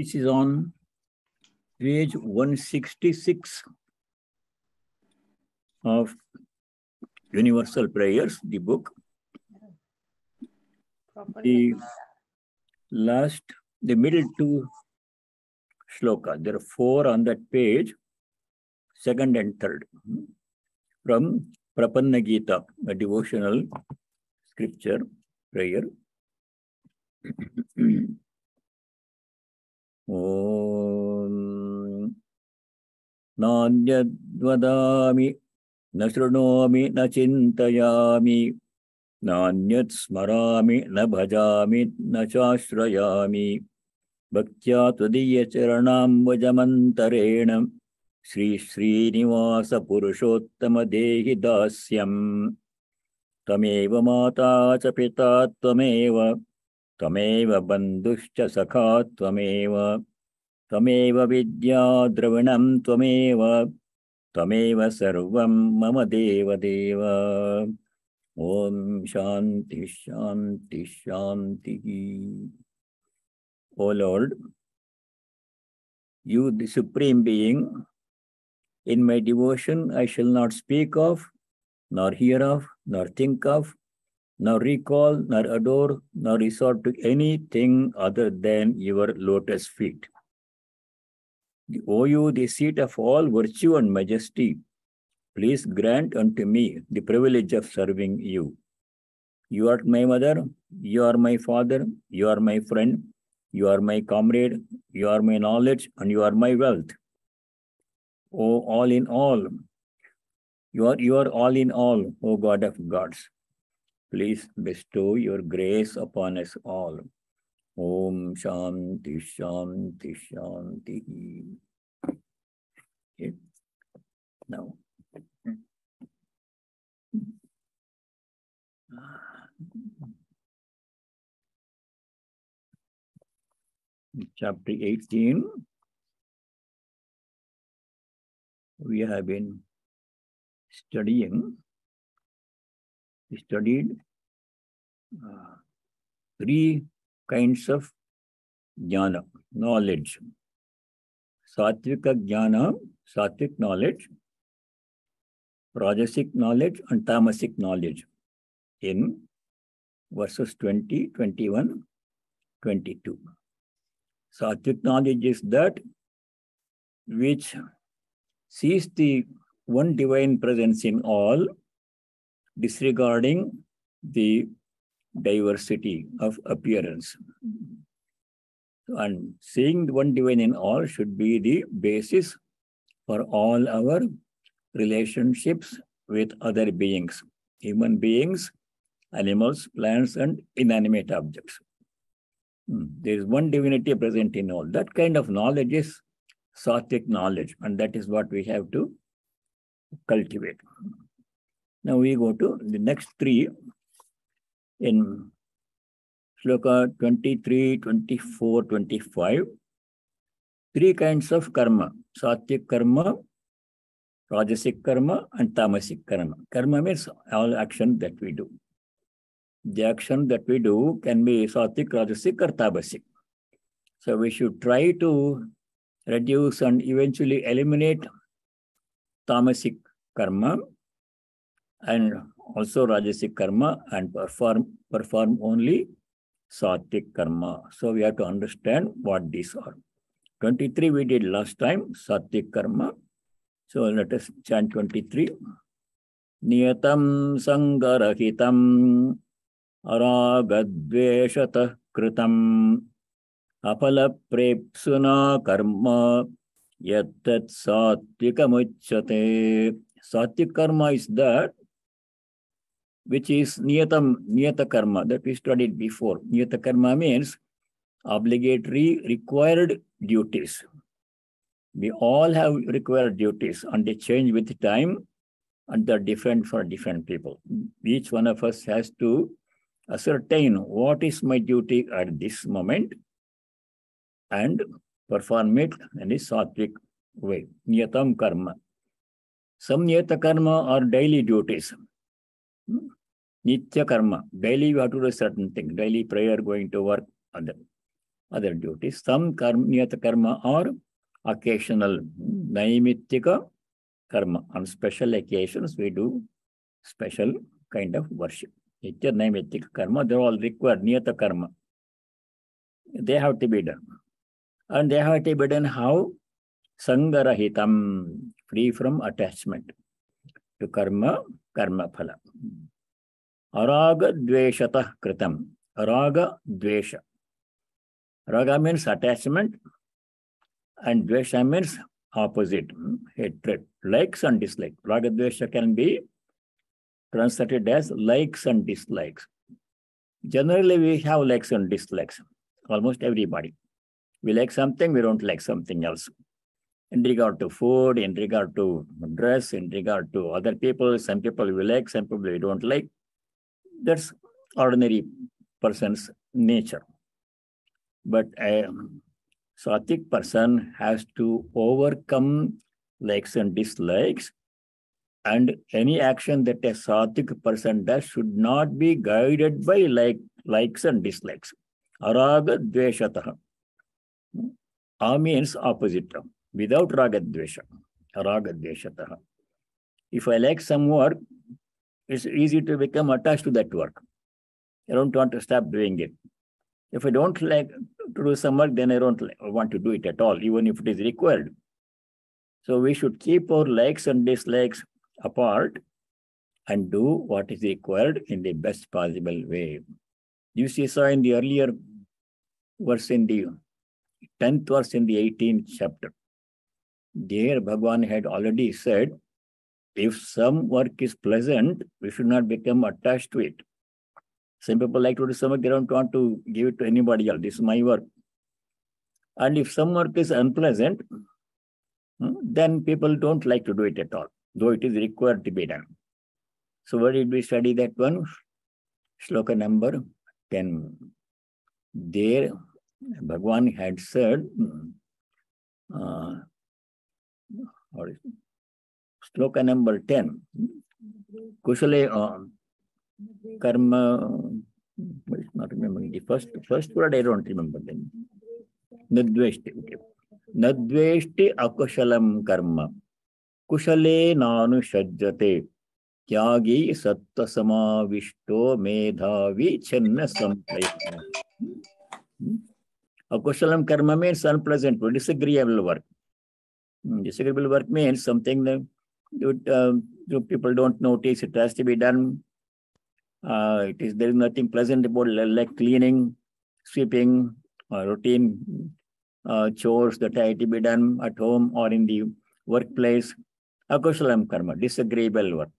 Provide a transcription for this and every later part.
This is on page 166 of Universal Prayers, the book. The middle two sloka, there are 4 on that page, second and third, from Prapanna Gita, a devotional scripture prayer. Om Nanyadvadami na shrunomi na chintayami Nanyat smarami na bhajami na chashrayami Bhaktya tvadiya charanam vajamantarena Sri Srinivasa Purushottama Dehi Dasyam Tameva Mata cha Pita Tvameva Tameva Bandhuscha Sakha Tvameva Tameva Vidya Dravinam Tvameva Tameva Sarvam Mama Deva Deva Om Shanti Shanti Shanti. O Lord, you the Supreme Being, in my devotion I shall not speak of, nor hear of, nor think of, nor recall, nor adore, nor resort to anything other than your lotus feet. O you, the seat of all virtue and majesty, please grant unto me the privilege of serving you. You are my mother, you are my father, you are my friend, you are my comrade, you are my knowledge, and you are my wealth. O all in all, you are all in all, O God of gods. Please bestow your grace upon us all. Om Shanti Shanti Shanti. Okay. Now, chapter 18, we have been studied 3 kinds of jnana, knowledge. Sattvika jnana, sattvic knowledge, rajasic knowledge, and tamasic knowledge in verses 20, 21, 22. Sattvic knowledge is that which sees the one divine presence in all, disregarding the diversity of appearance. And seeing the one divine in all should be the basis for all our relationships with other beings, human beings, animals, plants, and inanimate objects. There is one divinity present in all. That kind of knowledge is sattvic knowledge, and that is what we have to cultivate. Now we go to the next 3 in sloka 23, 24, 25. 3 kinds of karma: sattvic karma, rajasic karma, and tamasic karma. Karma means all action that we do. The action that we do can be sattvic, rajasic, or tamasic. So we should try to reduce and eventually eliminate tamasic karma and also rajasic karma, and perform only sattvic karma. So we have to understand what these are. 23 we did last time, sattvic karma. So let us chant 23. Niyatam sangarahitam aragadveshatah kritam apala prepsuna karma yattat sattvikamuchyate. Sattvic karma is that which is niyata karma that we studied before. Niyata karma means obligatory required duties. We all have required duties, and they change with time, and they're different for different people. Each one of us has to ascertain what is my duty at this moment and perform it in a sattvic way. Niyatam karma. Some niyata karma are daily duties. Nitya karma. Daily you have to do a certain thing. Daily prayer, going to work. other duties. Some niyata karma are occasional, naimittika karma. On special occasions, we do special kind of worship. Naimittika karma, they're all required, niyata karma. They have to be done. And they have to be done how? Sangarahitam, free from attachment to karma, karma phala. Araga dveshatah kritam. Raga dvesha. Raga means attachment and dvesha means opposite, hatred, likes and dislikes. Raga dvesha can be translated as likes and dislikes. Generally, we have likes and dislikes. Almost everybody. We like something, we don't like something else. In regard to food, in regard to dress, in regard to other people, some people we like, some people we don't like. That's ordinary person's nature. But a sattvic person has to overcome likes and dislikes, and any action that a sattvic person does should not be guided by likes and dislikes. Araga dveshataha. A means opposite. Without raga dvesha. Araga dveshataha. If I like some work, it's easy to become attached to that work. I don't want to stop doing it. If I don't like to do some work, then I don't want to do it at all, even if it is required. So we should keep our likes and dislikes apart and do what is required in the best possible way. You saw in the earlier verse, in the 10th verse in the 18th chapter, there Bhagavan had already said, if some work is pleasant, we should not become attached to it. Some people like to do some work, they don't want to give it to anybody else. This is my work. And if some work is unpleasant, then people don't like to do it at all, though it is required to be done. So where did we study that one? Sloka number 10. There, Bhagavan had said, Sloka number 10. Kushale karma, I not remembering the first word, I don't remember then. Nadveshti. Okay. Nadveshti akushalam karma. Kushale nanu shajjate. Tyagi satta samavishto medhavi chenna samprayatna. Akushalam karma means unpleasant, disagreeable work. Disagreeable work means something that people don't notice, it has to be done. There is nothing pleasant about like cleaning, sweeping, routine chores that have to be done at home or in the workplace. Akushalam karma, disagreeable work.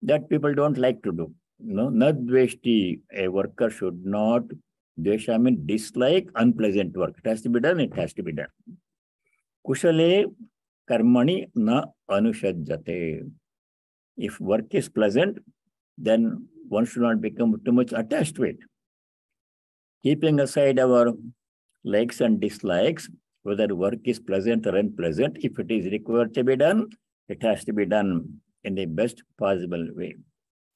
That people don't like to do. No, nadveshti, a worker should not, dvesha means dislike unpleasant work. It has to be done, it has to be done. Kushale karmani na anushajjate. If work is pleasant, then one should not become too much attached to it. Keeping aside our likes and dislikes, whether work is pleasant or unpleasant, if it is required to be done, it has to be done in the best possible way.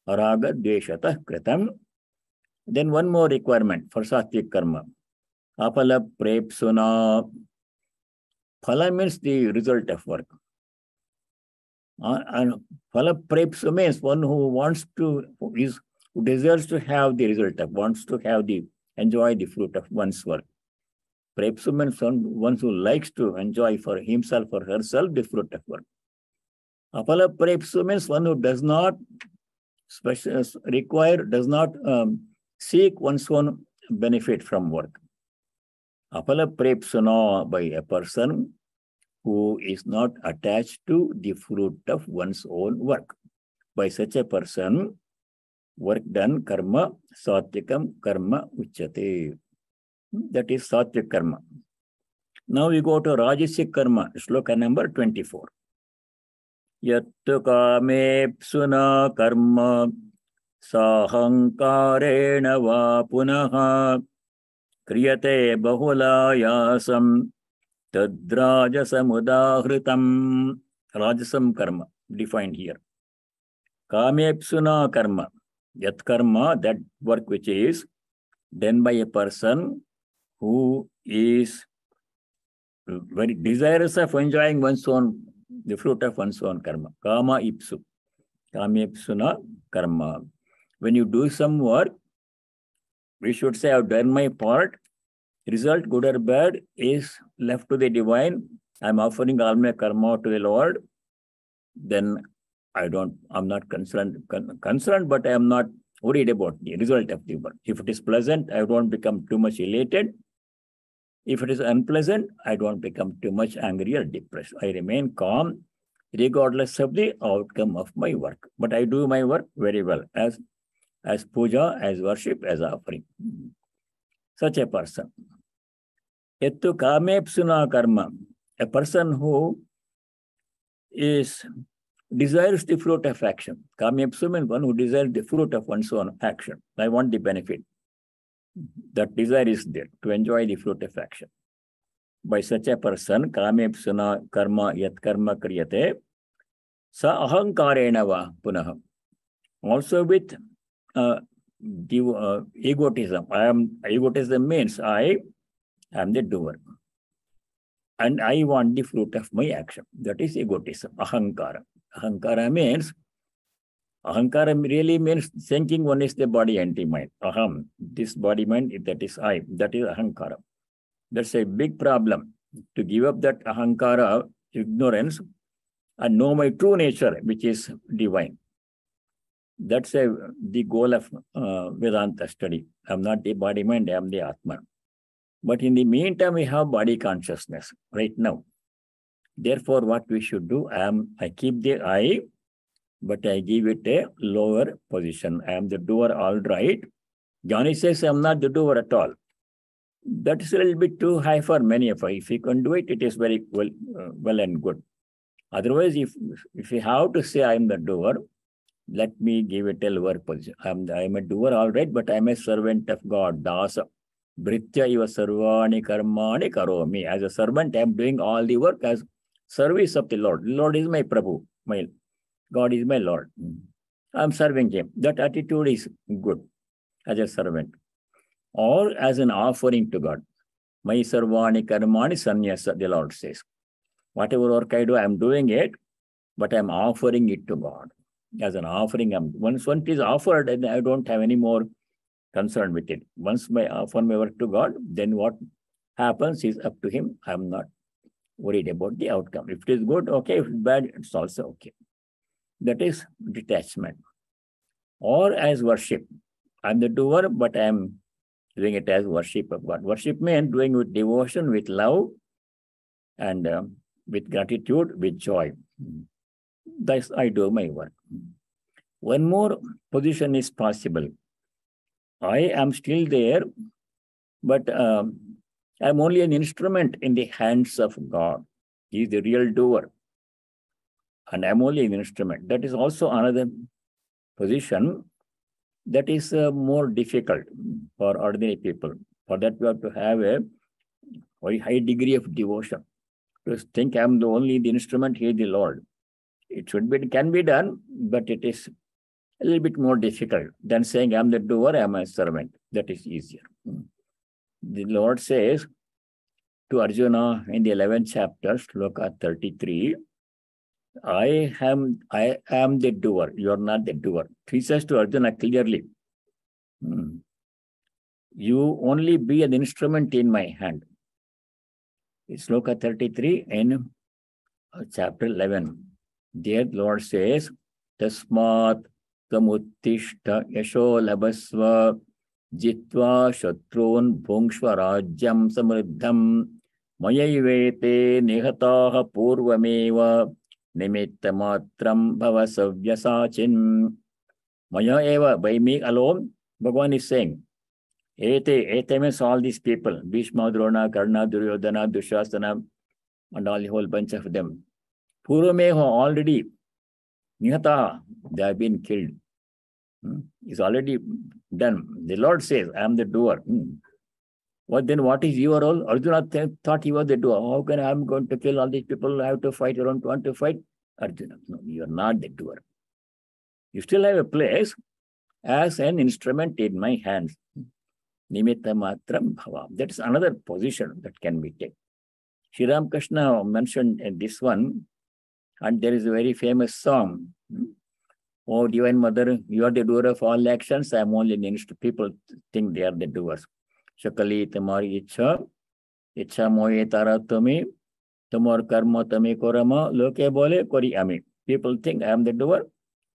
Araga dveshata kritam. Then one more requirement for sattvic karma. Apala prepsuna. Phala means the result of work. And phala prepsuna means one who wants to, who desires to have the result of, wants to have enjoy the fruit of one's work. Prepsuna means one who likes to enjoy for himself or herself the fruit of work. Apala prepsuna means one who does not does not seek one's own benefit from work. Apala prepsuna, by a person who is not attached to the fruit of one's own work. By such a person, work done, karma, satvikam karma uchyate. That is sattvic karma. Now we go to rajasic karma, sloka number 24. Yattu kamepsuna karma sahankarena va punaha kriyate bahulayasam tadrajasamudahritam. Rajasam karma, defined here. Kamepsuna karma, yat karma, that work which is done by a person who is very desirous of enjoying the fruit of one's own karma. Kama ipsu. Kama ipsuna karma. When you do some work, we should say, I've done my part. Result, good or bad, is left to the divine. I'm offering all my karma to the Lord. Then I'm not concerned, but I am not worried about the result of the work. If it is pleasant, I don't become too much elated. If it is unpleasant, I don't become too much angry or depressed. I remain calm, regardless of the outcome of my work. But I do my work very well, as puja, as worship, as offering. Such a person. Yettu kamepsuna karma. A person who desires the fruit of action. Kamepsu means one who desires the fruit of one's own action. I want the benefit. That desire is there to enjoy the fruit of action. By such a person, kamepsuna karma yat karma kriyate, sa ahankarena va punaha. Also with egotism. Egotism means I am the doer. And I want the fruit of my action. That is egotism, ahankara. Ahankara really means thinking one is the body and the mind. Aham, this body mind, that is I. That is ahankara. That's a big problem. To give up that ahankara, ignorance, and know my true nature, which is divine. That's the goal of Vedanta study. I'm not the body mind, I am the Atman. But in the meantime, we have body consciousness right now. Therefore, what we should do, I keep the I, but I give it a lower position. I am the doer, all right. Johnny says, I'm not the doer at all. That is a little bit too high for many of us. If you can do it, it is very well and good. Otherwise, if you have to say I am the doer, let me give it a lower position. I am a doer, all right, but I am a servant of God. Dasa. Bhritya iva sarvani karmani karomi. As a servant, I am doing all the work as service of the Lord. The Lord is my Prabhu. God is my Lord. I am serving him. That attitude is good as a servant. Or as an offering to God. My sarvani karmani sanyasa, the Lord says. Whatever work I do, I am doing it, but I am offering it to God. As an offering, once it is offered, and I don't have any more concern with it. Once I offer my work to God, then what happens is up to him. I am not worried about the outcome. If it is good, okay. If it is bad, it's also okay. That is detachment. Or as worship. I am the doer, but I am doing it as worship of God. Worship means doing with devotion, with love, and with gratitude, with joy. Thus, I do my work. One more position is possible. I am still there, but I am only an instrument in the hands of God. He is the real doer. And I am only an instrument. That is also another position that is more difficult for ordinary people. For that, we have to have a very high degree of devotion. To think I am only the instrument, he is the Lord. It can be done, but it is a little bit more difficult than saying I am the doer, I am a servant. That is easier. The Lord says to Arjuna in the 11th chapter, sloka 33, I am the doer, you are not the doer. He says to Arjuna clearly, you only be an instrument in my hand. It's sloka 33 in chapter 11. There the Lord says, Tasmat Tamuttishta Yasho Labasva Jitva Shatrun Bhungshva Rajyam Samriddham Mayaivete Nihataha Purvameva Nimitta Matram Bhava Savyasachin. Maya Eva, by me alone, Bhagavan is saying, Ete means all these people, Bhishma, Drona, Karna, Duryodhana, Dushasana, and all the whole bunch of them. Purvameha already, Nihataha, they have been killed. It's already done. The Lord says, I am the doer. What is your role? Arjuna thought he was the doer. How can I am going to kill all these people? I have to fight. I don't want to fight. Arjuna, no, you are not the doer. You still have a place as an instrument in my hands. nimitta matram bhava. That is another position that can be taken. Sri Ramakrishna mentioned in this one, and there is a very famous song. Oh, Divine Mother, you are the doer of all actions. I am only an instrument. People think they are the doers. Shakali tamari ichha moye tara tumi, tamar karma tami korama, loke bole kori ami. People think I am the doer,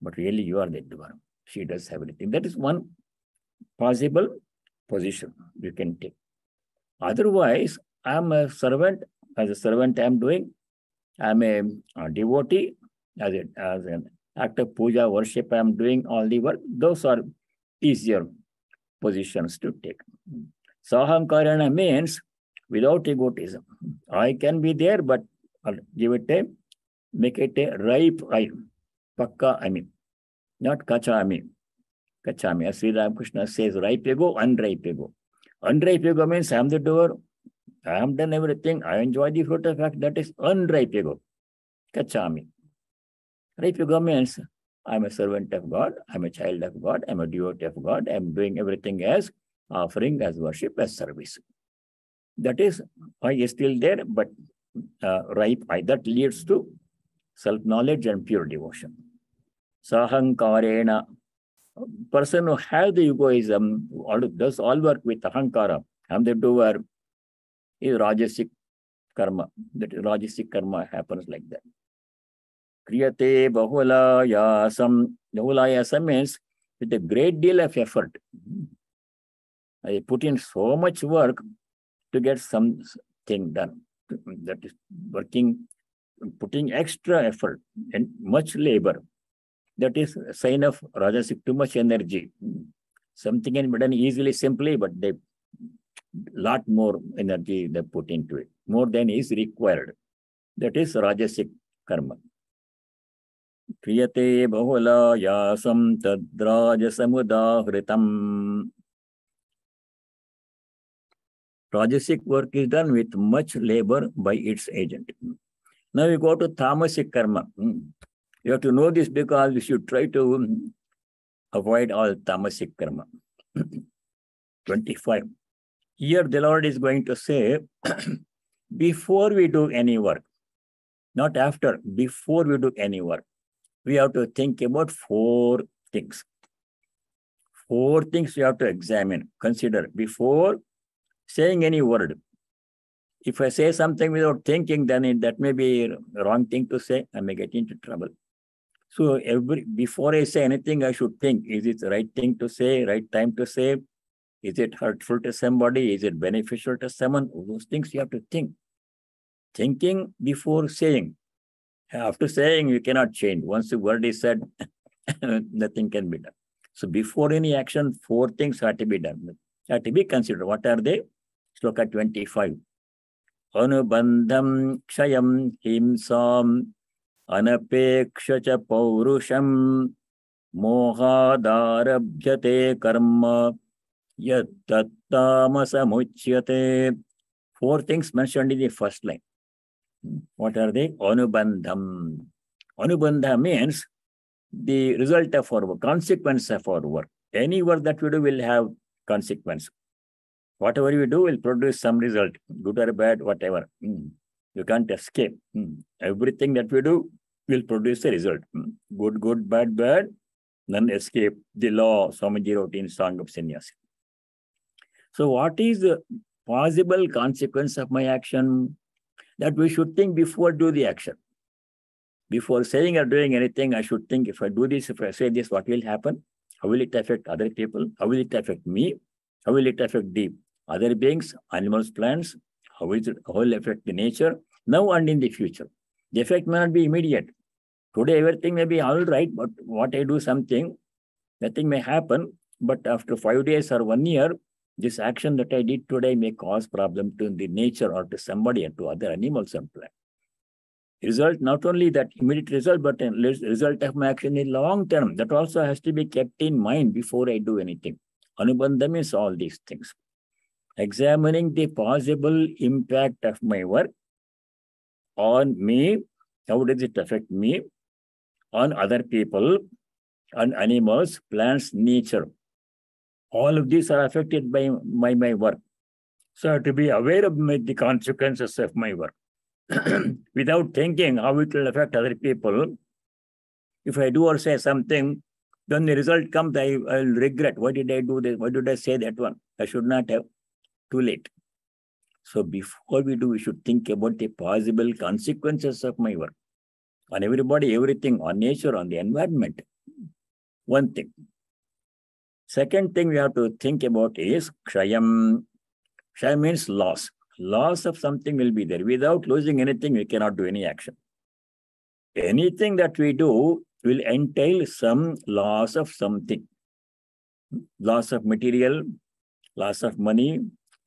but really you are the doer. She does everything. That is one possible position you can take. Otherwise, I am a servant. As a servant, I am doing. I am a devotee. As an act of puja, worship, I am doing all the work. Those are easier positions to take. Sahankarana means without egotism. I can be there, but I'll give it a, make it a ripe I. Pakka I mean. Not kachami. Kachami. As Sri Ramakrishna says, ripe ego, unripe ego. Unripe ego means I am the doer. I have done everything. I enjoy the fruit of fact. That is unripe ego. Kachami. Ripe ego means I am a servant of God. I am a child of God. I am a devotee of God. I am doing everything as offering, as worship, as service. That is, I is still there, but ripe I. That leads to self-knowledge and pure devotion. Sahankarena. Person who has the egoism, does all work with ahankara, I am the doer, is rajasic karma. That rajasic karma happens like that. Kriyate bahulayasam. Bahulayasam means with a great deal of effort. I put in so much work to get something done. That is working, putting extra effort and much labor. That is a sign of rajasic, too much energy. Something can be done easily, simply, but they lot more energy they put into it, more than is required. That is rajasic karma. Kriyate bahula yasam tadrajasamudahritam. Rajasic work is done with much labor by its agent. Now we go to tamasic karma. You have to know this because we should try to avoid all tamasic karma. 25. Here the Lord is going to say, before we do any work, not after, before we do any work, we have to think about 4 things. 4 things we have to examine, consider before saying any word. If I say something without thinking, then that may be a wrong thing to say. I may get into trouble. So before I say anything, I should think, is it the right thing to say, right time to say? Is it hurtful to somebody? Is it beneficial to someone? All those things you have to think. Thinking before saying. After saying, you cannot change. Once the word is said, nothing can be done. So before any action, 4 things have to be done. Have to be considered. What are they? Sloka 25. Anubandham kshayam himsam anapeksha cha paurusham mohadarabhyate karma yat tattamasamuchyate. 4 things mentioned in the first line. What are they? Anubandham. Anubandha means the result of our work, consequence of our work. Any work that we do will have consequence. Whatever you do will produce some result, good or bad, whatever. You can't escape. Everything that we do will produce a result. Good, good, bad, bad. None escape. The law, Swamiji wrote in Song of Sanyasa. So what is the possible consequence of my action? That we should think before do the action. Before saying or doing anything, I should think, if I do this, if I say this, what will happen? How will it affect other people? How will it affect me? How will it affect the other beings, animals, plants? How will it affect the nature? Now and in the future. The effect may not be immediate. Today, everything may be all right, but what I do something, nothing may happen. But after 5 days or 1 year, this action that I did today may cause problem to the nature or to somebody and to other animals and plants. Result, not only that immediate result, but a result of my action in long term. That also has to be kept in mind before I do anything. Anubandha means all these things. Examining the possible impact of my work on me, how does it affect me, on other people, on animals, plants, nature. All of these are affected by my work. So I have to be aware of the consequences of my work. Without thinking how it will affect other people. If I do or say something, then the result comes, I'll regret. Why did I do this? Why did I say that one? I should not have. Too late. So before we do, we should think about the possible consequences of my work. On everybody, everything, on nature, on the environment. One thing. Second thing we have to think about is kshayam. Kshayam means loss. Loss of something will be there. Without losing anything, we cannot do any action. Anything that we do will entail some loss of something. Loss of material, loss of money,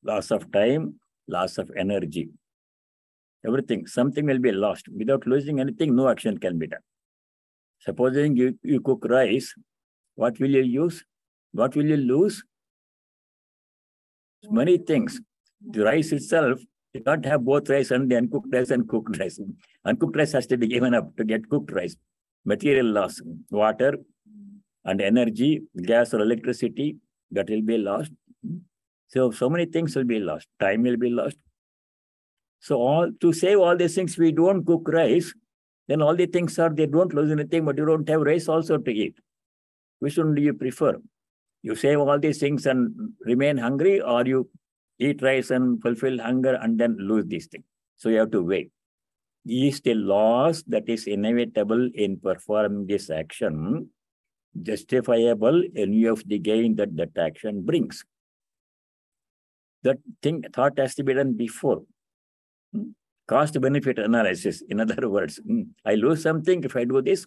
loss of time, loss of energy. Everything, something will be lost. Without losing anything, no action can be done. Supposing you cook rice, what will you use? What will you lose? Many things. The rice itself, you can't have both rice and the uncooked rice and cooked rice. Uncooked rice has to be given up to get cooked rice. Material loss, water and energy, gas or electricity, that will be lost. So many things will be lost. Time will be lost. So to save all these things, we don't cook rice. Then all the things are, they don't lose anything, but you don't have rice also to eat. Which one do you prefer? You save all these things and remain hungry, or you eat rice and fulfill hunger and then lose these things? So you have to weigh. Is the loss that is inevitable in performing this action justifiable in view of the gain that that action brings? That thought has to be done before. Cost-benefit analysis. In other words, I lose something if I do this,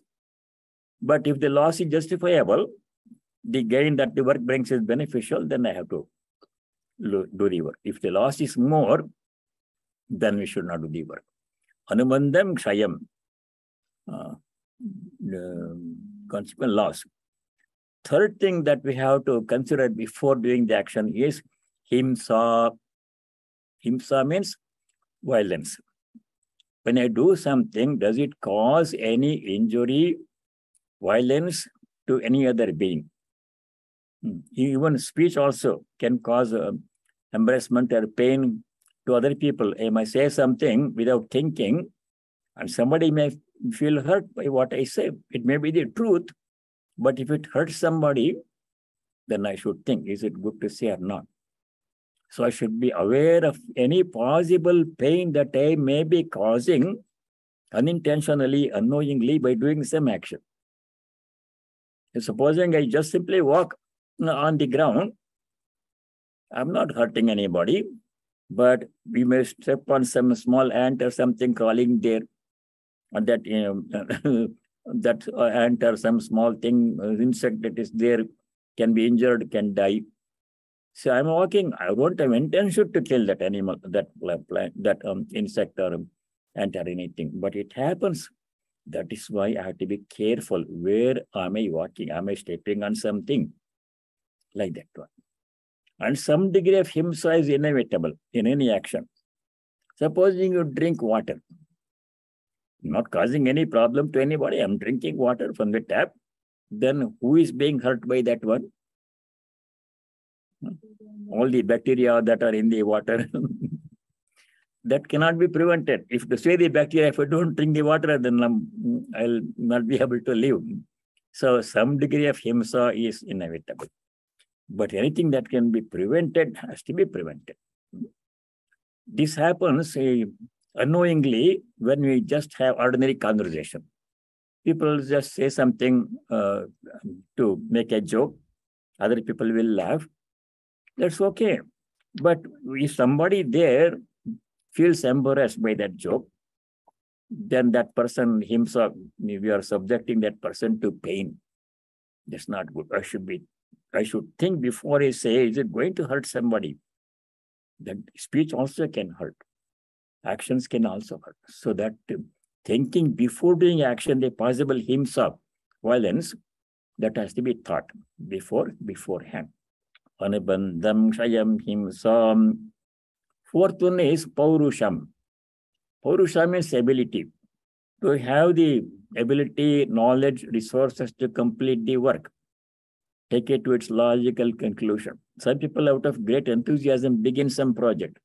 but if the loss is justifiable, the gain that the work brings is beneficial, then I have to do the work. If the loss is more, then we should not do the work. Anubandham kshayam, consequent loss. Third thing that we have to consider before doing the action is himsa. Himsa means violence. When I do something, does it cause any injury, violence to any other being? Even speech also can cause embarrassment or pain to other people. I might say something without thinking, and somebody may feel hurt by what I say. It may be the truth, but if it hurts somebody, then I should think, is it good to say or not? So I should be aware of any possible pain that I may be causing unintentionally, unknowingly by doing some action. Supposing I just simply walk on the ground, I'm not hurting anybody, but we may step on some small ant or something crawling there, and that that ant or some small thing, insect that is there, can be injured, can die. So I'm walking. I don't have intention to kill that animal, that insect or ant or anything, but it happens. That is why I have to be careful. Where am I walking? Am I stepping on something? Like that one. And some degree of himsa is inevitable in any action. Supposing you drink water, not causing any problem to anybody, I'm drinking water from the tap, then who is being hurt by that one? All the bacteria that are in the water. That cannot be prevented. If to say the bacteria, if I don't drink the water, then I'll not be able to live. So some degree of himsa is inevitable. But anything that can be prevented has to be prevented. This happens unknowingly when we just have ordinary conversation. People just say something to make a joke. Other people will laugh. That's okay. But if somebody there feels embarrassed by that joke, then that person himself, we are subjecting that person to pain. That's not good. I should think before I say, is it going to hurt somebody? That speech also can hurt. Actions can also hurt. So that thinking before doing action, the possible himsa, violence, that has to be thought beforehand. Anubandham kshayam himsam. Fourth one is paurusham. Paurusham means ability. To have the ability, knowledge, resources to complete the work. take it to its logical conclusion. Some people out of great enthusiasm begin some project.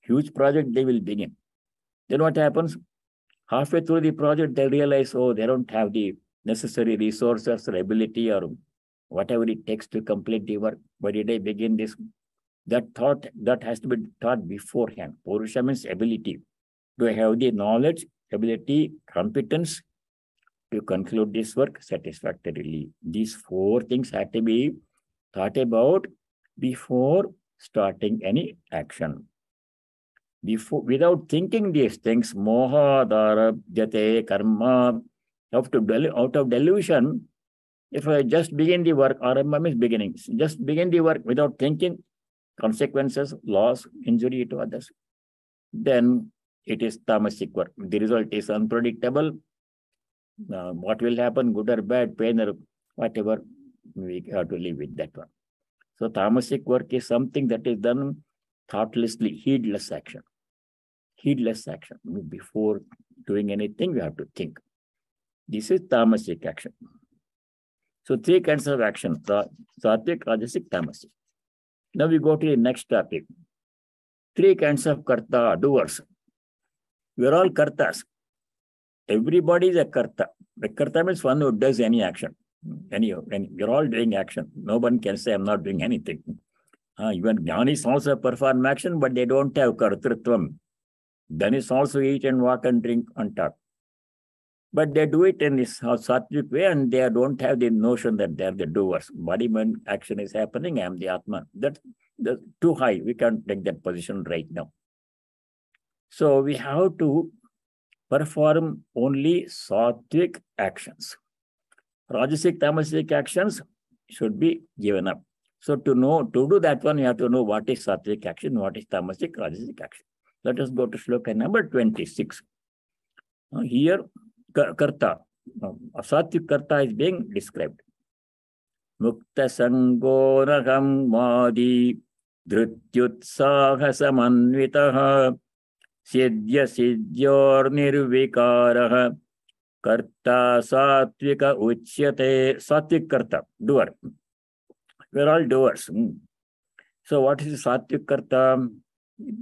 Huge project they will begin. Then what happens? Halfway through the project, they realize, oh, they don't have the necessary resources or ability or whatever it takes to complete the work. Why did I begin this? That thought, that has to be taught beforehand. Purusha means ability. Do I have the knowledge, ability, competence to conclude this work satisfactorily? These four things have to be thought about before starting any action. Without thinking these things, moha, dara, jate, karma, out of delusion, if I just begin the work, arambha means beginning, just begin the work without thinking consequences, loss, injury to others, then it is tamasic work. The result is unpredictable. What will happen, good or bad, pain or whatever, we have to live with that one. So tamasic work is something that is done thoughtlessly, heedless action. Heedless action. Before doing anything, we have to think. This is tamasic action. So three kinds of action: sattvic, rajasic, tamasic. Now we go to the next topic. Three kinds of karta, doers. We are all kartas. Everybody is a karta. A karta means one who does any action. You're all doing action. No one can say, I'm not doing anything. Even jnanis also perform action, but they don't have kartrutvam. Dhanis also eat and walk and drink and talk. But they do it in this sattvic way, and they don't have the notion that they're the doers. Body-mind action is happening, I am the Atman. That's too high. We can't take that position right now. So we have to perform only sattvic actions. Rajasic, tamasic actions should be given up. So to do that one, you have to know what is sattvic action, what is tamasic, rajasic action. Let us go to sloka number 26. Here, karta, a sattvic karta is being described. Mukta sango naham madi dhrityutsaha samanvitaha siddhya siddhyor nirvikaraha karta sattvika uchyate. Sattvic karta, doer. We are all doers. So what is sattvic karta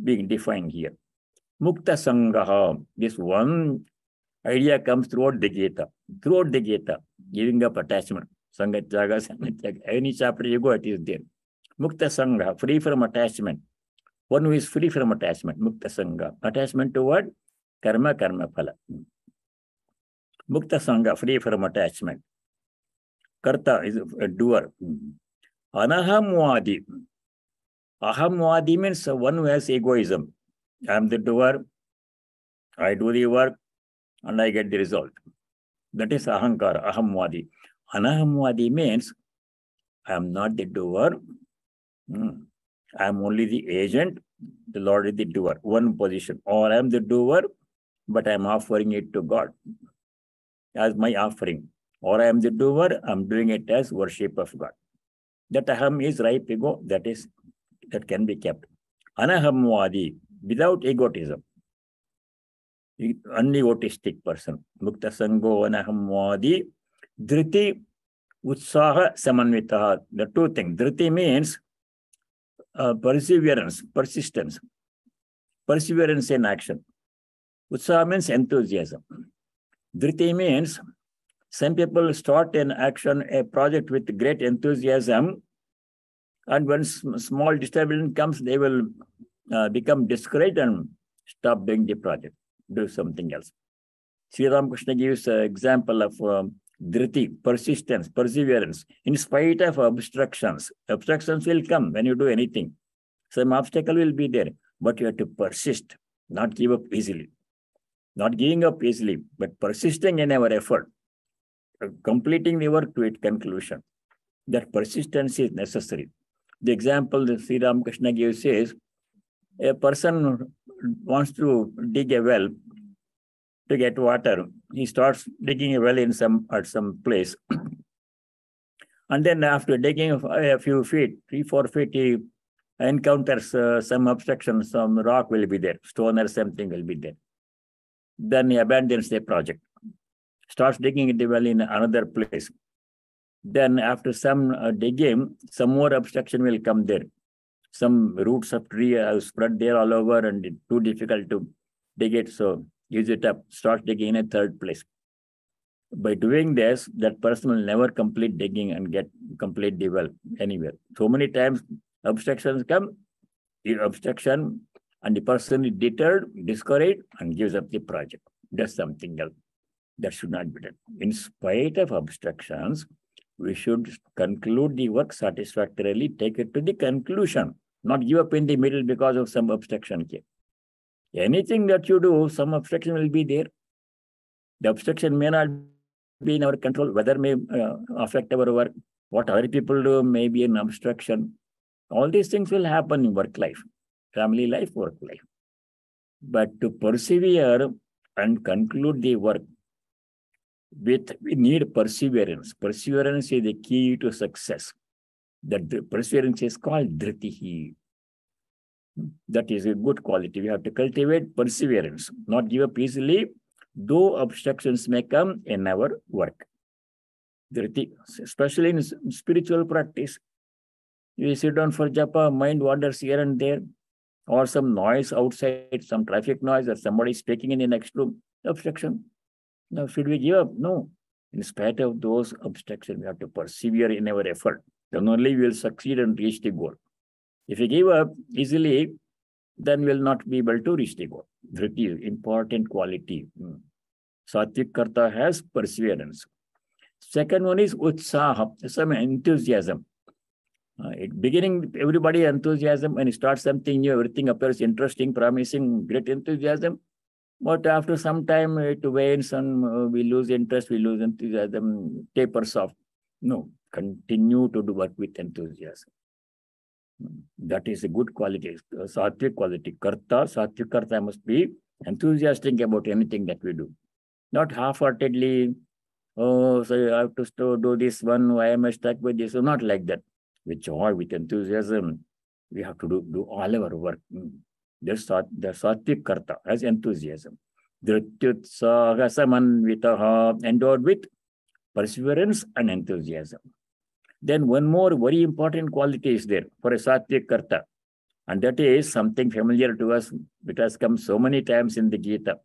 being defined here? Mukta sangaha. This one idea comes throughout the Gita. Throughout the Gita, giving up attachment. Sangatyaga, sangatyaga. Any chapter you go, it is there. Mukta sangha, free from attachment. One who is free from attachment. Mukta sangha. Attachment to what? Karma, karma phala. Mukta sangha, free from attachment. Karta is a doer. Anahamwadi. Ahamwadi means one who has egoism. I am the doer. I do the work and I get the result. That is ahankara, ahamwadi. Anahamwadi means I am not the doer. I am only the agent. The Lord is the doer. One position. Or I am the doer, but I am offering it to God as my offering. Or I am the doer, I am doing it as worship of God. That aham is ripe ego, that can be kept. Anahamwadi, without egotism. Unegotistic person. Mukta sango anahamwadi. Dhriti utsaha samanvitaha. The two things. Dhriti means perseverance, persistence. Perseverance in action. Utsaha means enthusiasm. Dhriti means some people start an action, a project with great enthusiasm, and when small disturbance comes, they will become discouraged and stop doing the project, do something else. Sri Ramakrishna gives an example of dhriti, persistence, perseverance, in spite of obstructions. Obstructions will come when you do anything. Some obstacle will be there, but you have to persist, not give up easily. Not giving up easily, but persisting in our effort, completing the work to its conclusion. That persistence is necessary. The example that Sri Ramakrishna gives is, a person wants to dig a well to get water. He starts digging a well at some place. And then after digging a few feet, 3-4 feet, he encounters some obstruction, some rock will be there, stone or something will be there. Then he abandons the project, starts digging the well in another place. Then after some digging, some more obstruction will come there. Some roots of tree have spread there all over and it's too difficult to dig it. So use it up, start digging in a third place. By doing this, that person will never complete digging and get complete well anywhere. So many times obstructions come, obstruction, and the person is deterred, discouraged, and gives up the project. Does something else. That should not be done. In spite of obstructions, we should conclude the work satisfactorily, take it to the conclusion, not give up in the middle because of some obstruction came. Anything that you do, some obstruction will be there. The obstruction may not be in our control, weather may affect our work, what other people do may be an obstruction. All these things will happen in work life, family life, work life. But to persevere and conclude the work, we need perseverance. Perseverance is the key to success. That the perseverance is called ji.He. That is a good quality. We have to cultivate perseverance, not give up easily, though obstructions may come in our work. ji.He, especially in spiritual practice. You sit down for japa, mind wanders here and there, or some noise outside, some traffic noise, or somebody speaking in the next room, obstruction. Now, should we give up? No. In spite of those obstructions, we have to persevere in our effort. Then only we will succeed and reach the goal. If we give up easily, then we will not be able to reach the goal. ji.He, important quality. Sattvic karta has perseverance. Second one is utsaha, some enthusiasm. Beginning, everybody enthusiasm. When you start something new, everything appears interesting, promising, great enthusiasm. But after some time, it wanes and we lose interest, we lose enthusiasm, tapers off. No, continue to do work with enthusiasm. That is a good quality, sattvic quality. Sattvic karta must be enthusiastic about anything that we do. Not half-heartedly, oh, so I have to do this one, why am I stuck with this? So not like that. With joy, with enthusiasm, we have to do all our work. The sattvic karta has enthusiasm. Dhrityutsaha samanvitaha, endowed with perseverance and enthusiasm. Then one more very important quality is there for a sattvic karta, and that is something familiar to us. It has come so many times in the Gita.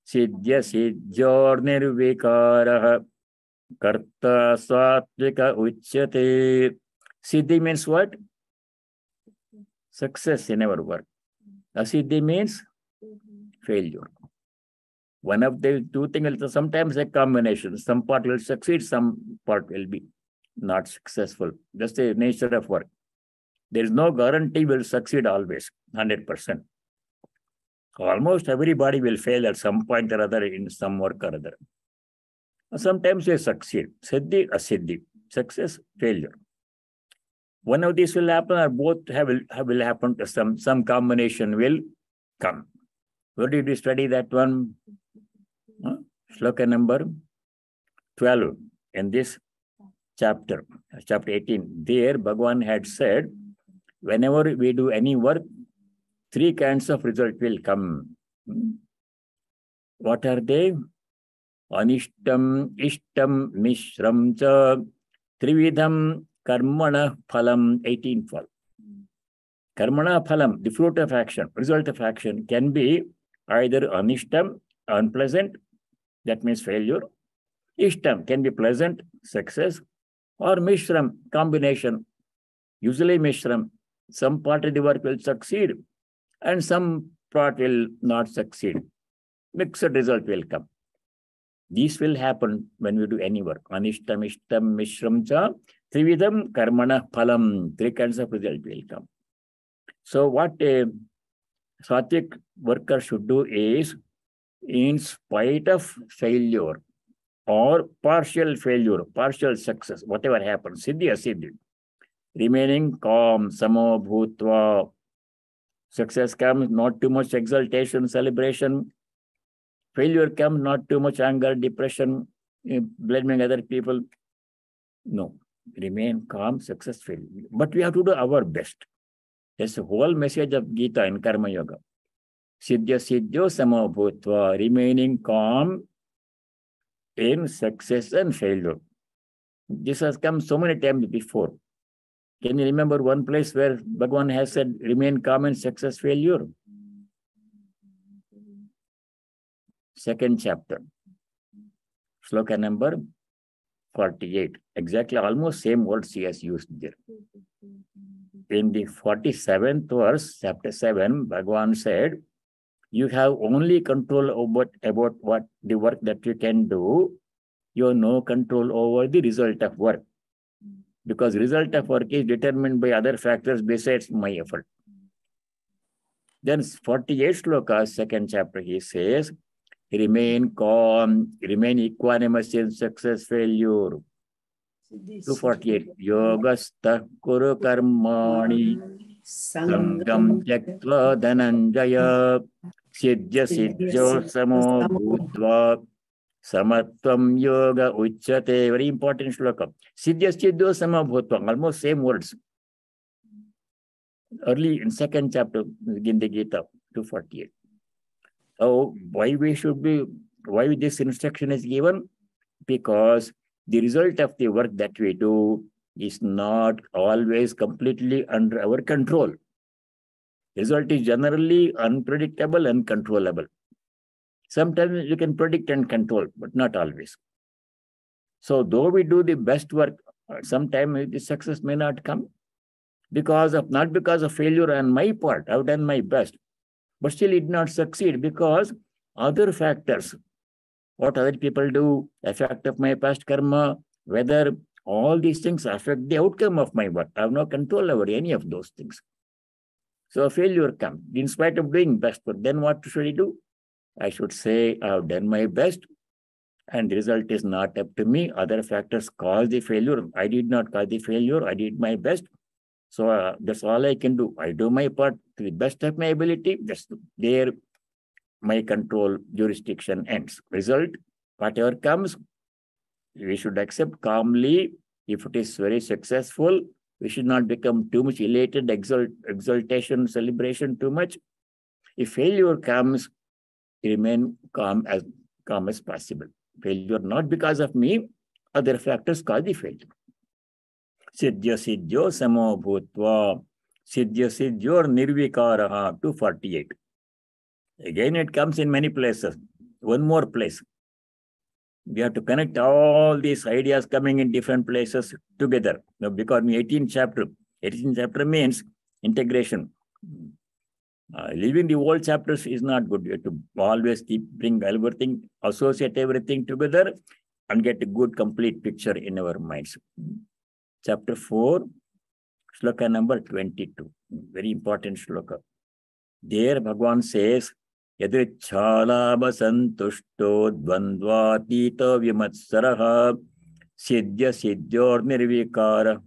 Siddhya siddhyor nirvikaraha karta sattvika uchyate. Siddhi means what? Success in our work. Asiddhi means failure. One of the two things, sometimes a combination. Some part will succeed, some part will be not successful. That's the nature of work. There is no guarantee will succeed always, 100%. Almost everybody will fail at some point or other in some work or other. Sometimes they succeed. Siddhi, asiddhi. Success, failure. One of these will happen, or both will happen. Some combination will come. Where did we study that one? Sloka number 12 in this chapter, chapter 18. There, Bhagavan had said, whenever we do any work, three kinds of result will come. What are they? Anishtam, ishtam, mishram cha, trividham, karmana phalam, 18th fall. Karmana phalam, the fruit of action, result of action, can be either anishtam, unpleasant, that means failure. Ishtam can be pleasant, success, or mishram, combination. Usually mishram, some part of the work will succeed and some part will not succeed. Mixed result will come. These will happen when we do any work. Anishtam, ishtam, mishram cha, trividham, karmana phalam. Three kinds of result will come. So what a sattvic worker should do is, in spite of failure or partial failure, partial success, whatever happens, siddhi asiddhi, remaining calm, samo bhutva. Success comes, not too much exaltation, celebration. Failure comes, not too much anger, depression, blaming other people. No, remain calm, successful. But we have to do our best. That's the whole message of Gita in Karma Yoga. Siddhya siddhyo samo bhutva, remaining calm in success and failure. This has come so many times before. Can you remember one place where Bhagavan has said, remain calm in success failure? Second chapter, sloka number 48. Exactly, almost same words he has used there. In the 47th verse, chapter 7, Bhagavan said, you have only control about what the work that you can do. You have no control over the result of work. Because result of work is determined by other factors besides my effort. Then 48 slokas, second chapter, he says, remain calm, remain equanimous in success failure. 248. Yogastha kuru karmani sangam tyaktva dhananjaya siddhya siddhyo samo bhutva samatvam yoga uchyate. Very important shloka. Siddhya siddhyo samo bhutva. Almost same words. Early in second chapter in the Gita, 248. So why this instruction is given? Because the result of the work that we do is not always completely under our control. Result is generally unpredictable and controllable. Sometimes you can predict and control, but not always. So though we do the best work, sometimes the success may not come not because of failure on my part. I've done my best, but still it did not succeed because other factors, what other people do, effect of my past karma, whether all these things affect the outcome of my work. I have no control over any of those things. So a failure comes in spite of doing best, but then what should I do? I should say I have done my best and the result is not up to me. Other factors cause the failure. I did not cause the failure. I did my best. So that's all I can do. I do my part to the best of my ability. That's there my control jurisdiction ends. Result, whatever comes, we should accept calmly. If it is very successful, we should not become too much elated, exaltation, celebration too much. If failure comes, remain calm as possible. Failure not because of me, other factors cause the failure. Siddhya siddhyo samo bhutva. Siddhya siddhyor nirvikaraha, 248. Again, it comes in many places. One more place. We have to connect all these ideas coming in different places together. Now, because 18th chapter means integration. Leaving the old chapters is not good. You have to always bring everything, associate everything together and get a good, complete picture in our minds. Chapter 4, sloka number 22. Very important sloka. There, Bhagavan says, Yadrichalabha santushto dvandvatita vimatsaraha siddhya siddhyor nirvikara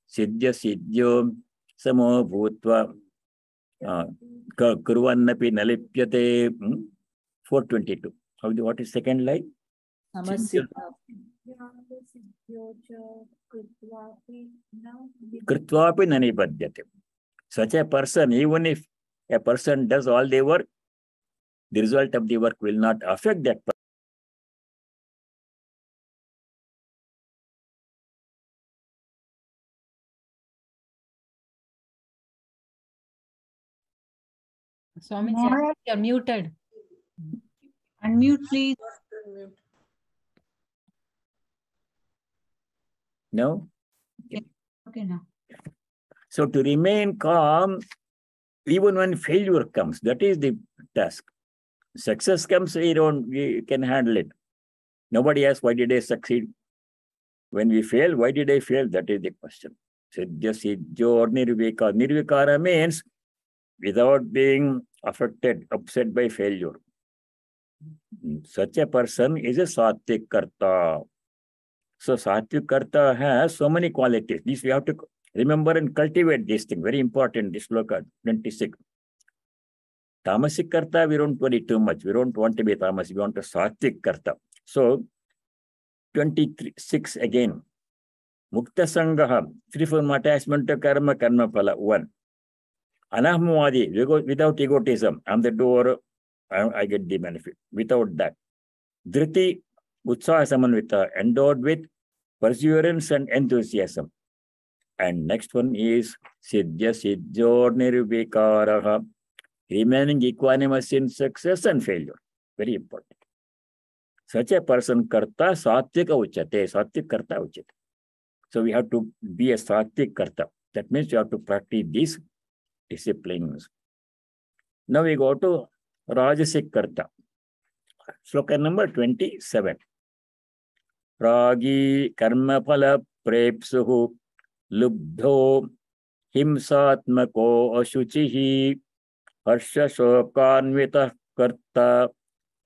siddhya siddhyo samo bhutva kurvannapi nalipyate. 422. What is second line? Kritvapi nanipadyate. Such a person, even if a person does all the work, the result of the work will not affect that person. Swami, you're muted. Unmute, please. No? Okay, now. So to remain calm, even when failure comes, that is the task. Success comes, we can handle it. Nobody asks, why did I succeed? When we fail, why did I fail? That is the question. Siddhya siddhyo or nirvikara. Nirvikara means without being affected, upset by failure. Such a person is a sattvic karta. So sattvic karta has so many qualities. This we have to remember and cultivate this thing. Very important, this sloka 26. Tamasic karta, we don't worry too much. We don't want to be tamas. We want a sattvic karta. So 26 again. Mukta sangaha, free from attachment to karma phala, 1. Anahmavadi, without egotism. I'm the doer, I get the benefit. Without that. Dhriti, utsaha samanvita, endowed with perseverance and enthusiasm. And next one is Siddhya Siddhyor Nirvikaraha, remaining equanimous in success and failure. Very important. Such a person karta sattvika uchate, sattvic karta uchate. So we have to be a sattvic karta. That means you have to practice these disciplines. Now we go to Rajasic karta. Sloka number 27. Ragi karma phala prepsuhu lubdho himsatmako ashuchihi harsha shokanvita karta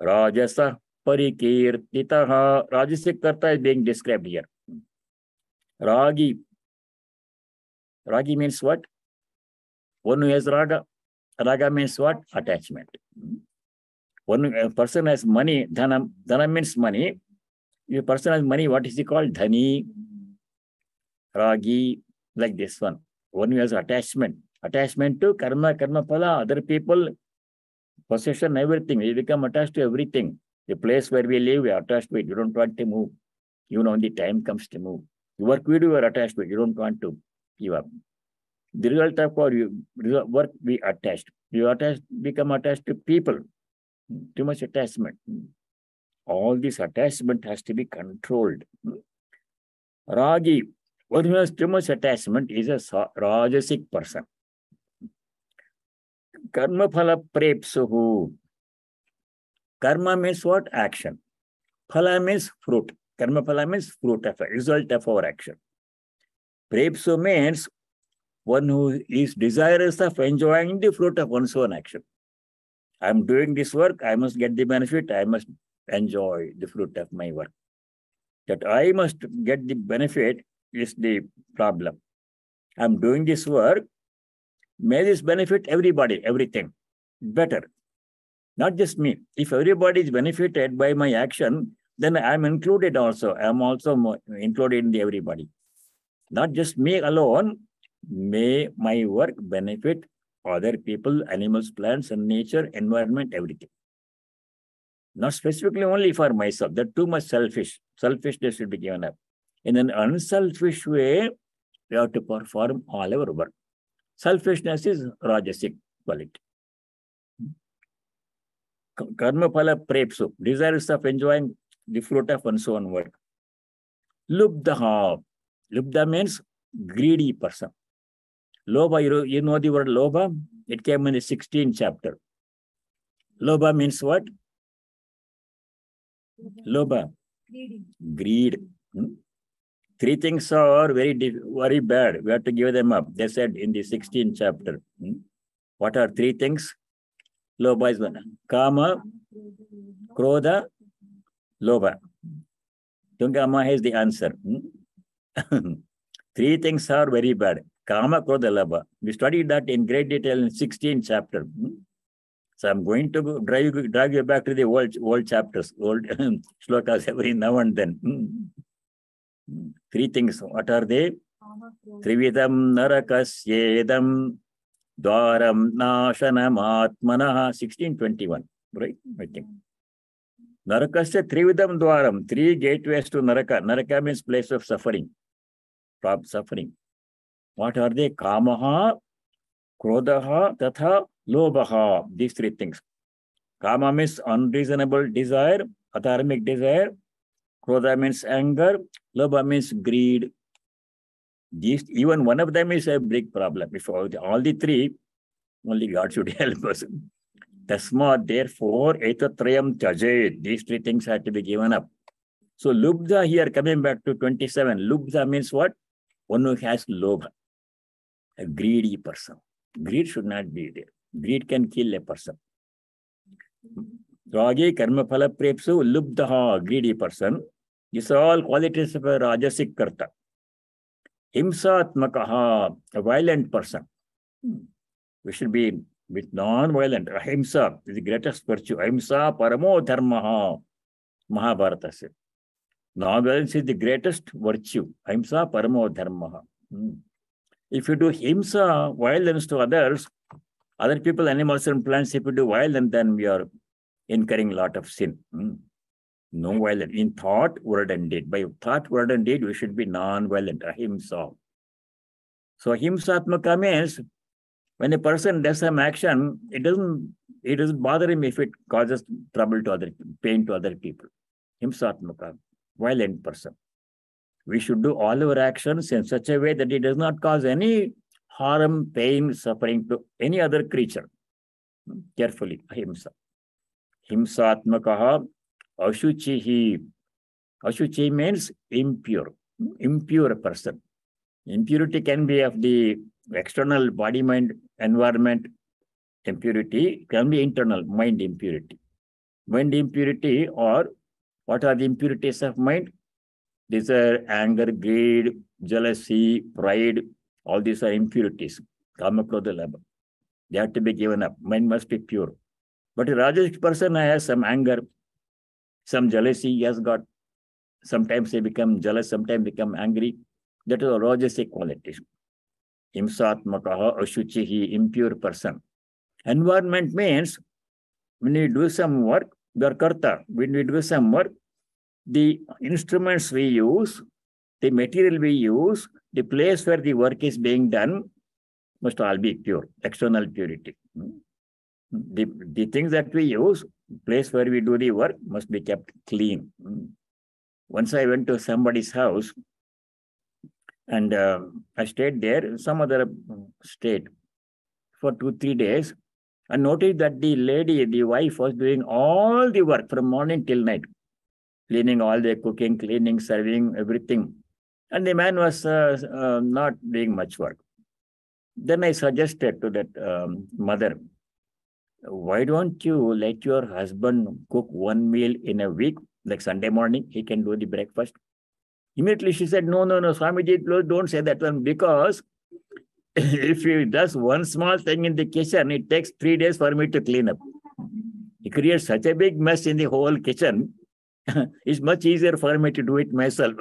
rajasa parikirtitaha. Rajasic karta is being described here. Ragi. Ragi means what? One who has raga. Raga means what? Attachment. One person has money, dhana. Dhana means money. If a person has money, what is he called? Dhani. Ragi, like this one. One who has attachment. Attachment to karma, karma phala, other people, possession, everything. We become attached to everything. The place where we live, we are attached to it. You don't want to move. Even when the time comes to move. The work we do, we are attached to it. You don't want to give up. The result of our work, we attached. You attached, become attached to people. Too much attachment. All this attachment has to be controlled. Ragi, one who has too much attachment is a Rajasic person. Karma phala prepsuhu. Karma means what? Action. Phala means fruit. Karma phala means fruit of result of our action. Prepsu means one who is desirous of enjoying the fruit of one's own action. I'm doing this work, I must get the benefit, I must enjoy the fruit of my work. That I must get the benefit is the problem. I'm doing this work, may this benefit everybody, everything. Better. Not just me. If everybody is benefited by my action, then I'm included also. I'm also included in the everybody. Not just me alone, may my work benefit other people, animals, plants, and nature, environment, everything. Not specifically only for myself. That's too much selfish. Selfishness should be given up. In an unselfish way, we have to perform all our work. Selfishness is Rajasic quality. Karma phala prepsu, desirous of enjoying the fruit of one's own work. Lubdha. Lubdha means greedy person. Lobha, you know the word lobha? It came in the 16th chapter. Lobha means what? Lobha. Greed. Three things are very bad. We have to give them up. They said in the 16th chapter. What are three things? Lobha is one. Kama, Krodha, Lobha. Tungama has the answer. Three things are very bad. Kama, Krodha, Lobha. We studied that in great detail in 16th chapter. So I'm going to drag you back to the old chapters, old slokas every now and then. Three things. What are they? Trividam narakasyedam dwaram nashanam atmanaha. 1621. Right? I think. Narakasya trividam dwaram. Three gateways to naraka. Naraka means place of suffering. Suffering. What are they? Kamaha, Krodaha, Tatha, Lobaha. These three things. Kama means unreasonable desire, adharmic desire. Krodha means anger. Lobha means greed. These, even one of them is a big problem. If all the three, only God should help us. Tasma, therefore, etatrayam tyajet. These three things have to be given up. So lubdha here, coming back to 27. Lubdha means what? One who has lobha. A greedy person. Greed should not be there. Greed can kill a person. Ragi, karma phala prepsu, lubdha, greedy person. These are all qualities of a Rajasic karta. Himsatmakaha, a violent person. We should be with non-violent. Ahimsa is the greatest virtue. Ahimsa paramo dharmaha. Mahabharata said. Non-violence is the greatest virtue. Ahimsa paramo dharmaha. If you do himsa, violence to others, other people, animals and plants, if you do violence, then we are incurring a lot of sin. No violence in thought, word, and deed. By thought, word, and deed, we should be non-violent, ahimsa. So ahimsatmaka means when a person does some action, it doesn't bother him if it causes trouble to pain to other people. Ahimsatmaka, violent person. We should do all our actions in such a way that it does not cause any harm, pain, suffering to any other creature. Carefully, ahimsa. Himsatmakaha ashuchihi. Ashuchi means impure, impure person. Impurity can be of the external body, mind, environment impurity, can be internal mind impurity. Mind impurity, or what are the impurities of mind? These are anger, greed, jealousy, pride. All these are impurities. Kama, krodha, labha. They have to be given up. Mind must be pure. But a Rajasic person has some anger, some jealousy he has got. Sometimes they become jealous, sometimes become angry. That is a Rajasic quality. Himsatmakaha ashuchihi, impure person. Environment means when we do some work, we are karta. When we do some work, the instruments we use, the material we use, the place where the work is being done must all be pure, external purity. The things that we use, place where we do the work must be kept clean. Once I went to somebody's house and I stayed there, some other state for 2-3 days, and noticed that the lady, the wife, was doing all the work from morning till night, cleaning all the cooking, cleaning, serving, everything. And the man was not doing much work. Then I suggested to that mother, why don't you let your husband cook one meal in a week, like Sunday morning, he can do the breakfast. Immediately she said, no, Swamiji, don't say that one, because if he does one small thing in the kitchen, it takes 3 days for me to clean up. He creates such a big mess in the whole kitchen. It's much easier for me to do it myself.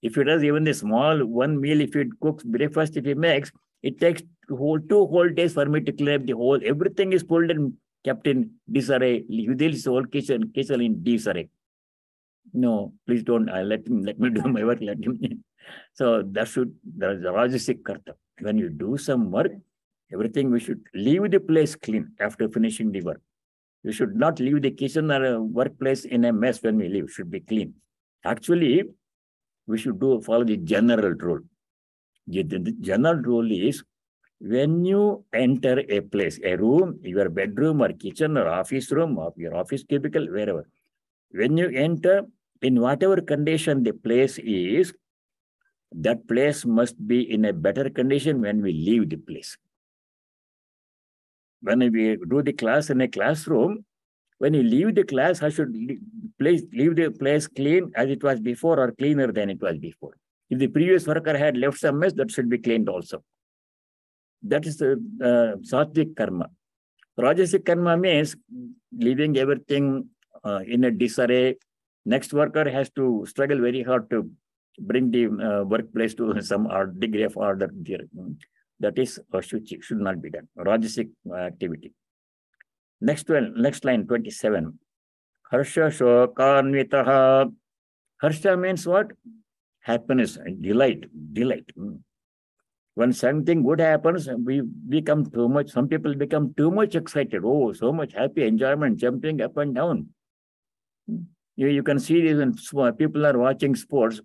If he does even the small one meal, if he cooks breakfast, if he makes, it takes 2 whole days for me to clean up the whole. Everything is pulled and kept in disarray. This whole kitchen in disarray. No, please don't. Let me do my work. Let him. So there is a Rajasic karta. When you do some work, everything we should leave the place clean after finishing the work. You should not leave the kitchen or a workplace in a mess when we leave. It should be clean. Actually, we should follow the general rule. The general rule is when you enter a place, a room, your bedroom or kitchen or office room or your office cubicle, wherever. When you enter, in whatever condition the place is, that place must be in a better condition when we leave the place. When we do the class in a classroom, when you leave the class, I should leave the place clean as it was before or cleaner than it was before. If the previous worker had left some mess, that should be cleaned also. That is the sattvic karma. Rajasic karma means leaving everything in a disarray. Next worker has to struggle very hard to bring the workplace to some degree of order. That is ashuchi, should not be done. Rajasic activity. Next line 27. Harsha shokanvitaha. Harsha means what? Happiness, delight. When something good happens, we become too much. Some people become too much excited. Oh, so much happy enjoyment, jumping up and down. You can see this when people are watching sports,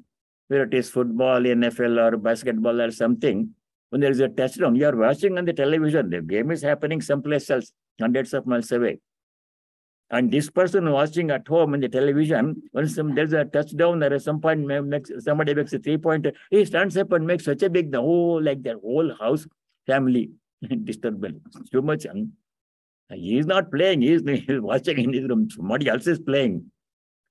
whether it is football, NFL, or basketball, or something. When there is a touchdown, you are watching on the television. The game is happening someplace else, hundreds of miles away. And this person watching at home on the television, when there's a touchdown or at some point somebody makes a 3-pointer, he stands up and makes such a big, like their whole house, family disturbance. Too much. He is not playing, he is watching in his room. Somebody else is playing.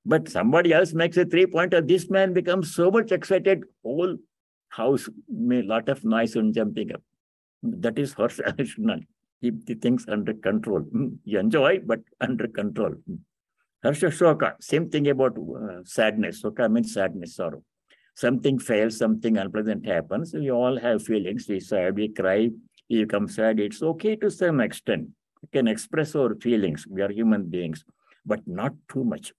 But somebody else makes a 3-pointer. This man becomes so much excited, whole house made a lot of noise and jumping up. That is Harsha. Should not keep the things under control. You enjoy, but under control. Harsha shoka, same thing about sadness. Shoka means sadness, sorrow. Something fails, something unpleasant happens. We all have feelings. We sad, we cry, we become sad. It's okay to some extent. We can express our feelings. We are human beings, but not too much.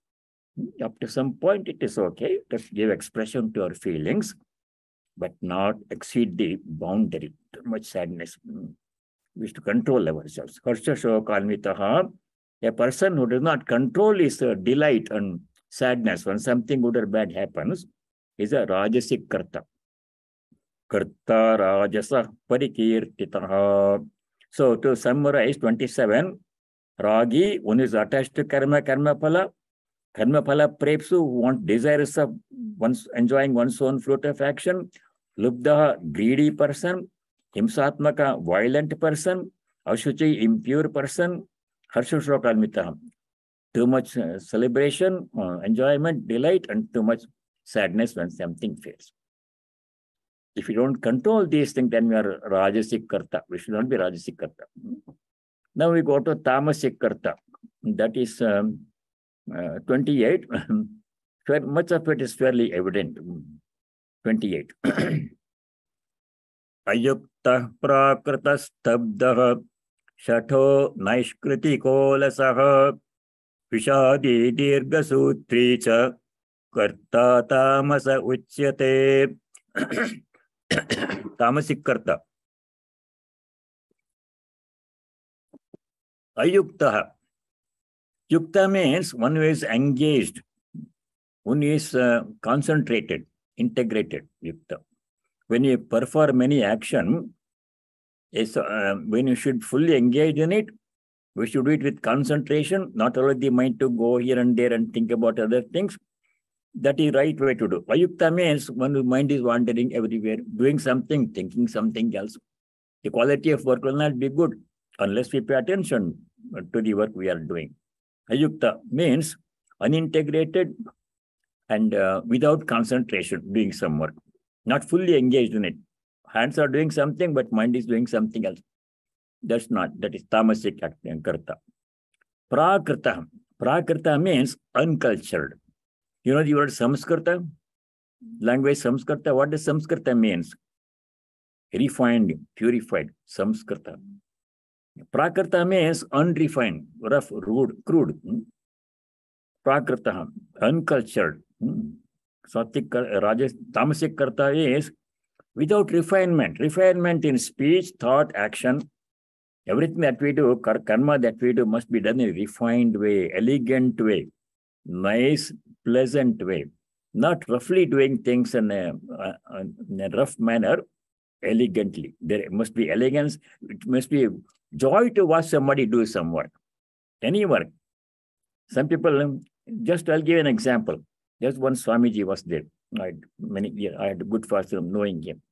Up to some point, it is okay. Let's give expression to our feelings, but not exceed the boundary. Too much sadness. We should control ourselves. Harsha shokanvitaha. A person who does not control his delight and sadness when something good or bad happens is a rajasic karta. Karta rajasa parikirtitaha. So to summarize 27, Ragi, one is attached to karma phala. Karma phala prepsu, desirous of enjoying one's own fruit of action. Lubdaha, greedy person. Himsatmaka, violent person. Ashuchi, impure person. Harshushokalmitaham. Too much celebration, enjoyment, delight, and too much sadness when something fails. If you don't control these things, then we are rajasic karta. We should not be rajasic karta. Now we go to tamasic karta. That is 28. Much of it is fairly evident. 28. Ayukta prakrita stabdaha shatho naishkritiko lasaha vishadi dirgha sutri cha karta tamasa uchyate. Tamasic karta. Ayukta. Yukta means one who is engaged, one who is concentrated, integrated. Yukta. When you perform any action, when you should fully engage in it, we should do it with concentration, not allow the mind to go here and there and think about other things. That is the right way to do. Ayukta means when the mind is wandering everywhere, doing something, thinking something else. The quality of work will not be good unless we pay attention to the work we are doing. Ayukta means unintegrated and without concentration, doing some work. Not fully engaged in it. Hands are doing something, but mind is doing something else. That is tamasic karta. Prakrita. Prakrita means uncultured. You know the word Samskrita? Language Samskrita. What does Samskrita means? Refined, purified. Samskrita. Prakrita means unrefined, rough, rude, crude. Prakrita, uncultured. Tamasic karta is without refinement. Refinement in speech, thought, action. Everything that we do, karma that we do must be done in a refined way, elegant way, nice, pleasant way. Not roughly doing things in a rough manner, elegantly. There must be elegance. It must be joy to watch somebody do some work. Any work. Some people, just I'll give an example. Just one Swamiji was there. I had a good fortune of knowing him.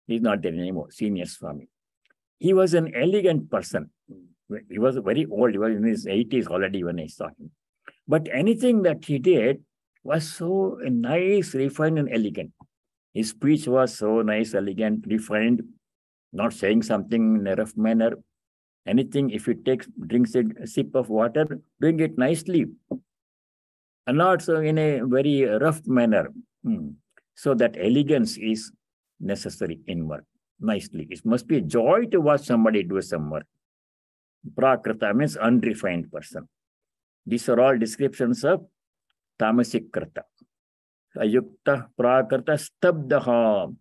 He's not there anymore, senior Swami. He was an elegant person. He was very old. He was in his 80s already when I saw him. But anything that he did was so nice, refined, and elegant. His speech was so nice, elegant, refined, not saying something in a rough manner. Anything, if he drinks a sip of water, doing it nicely. And not so in a very rough manner. So that elegance is necessary in work. Nicely. It must be a joy to watch somebody do some work. Prakrita means unrefined person. These are all descriptions of tamasic karta. Ayukta, prakrita, stabdaha.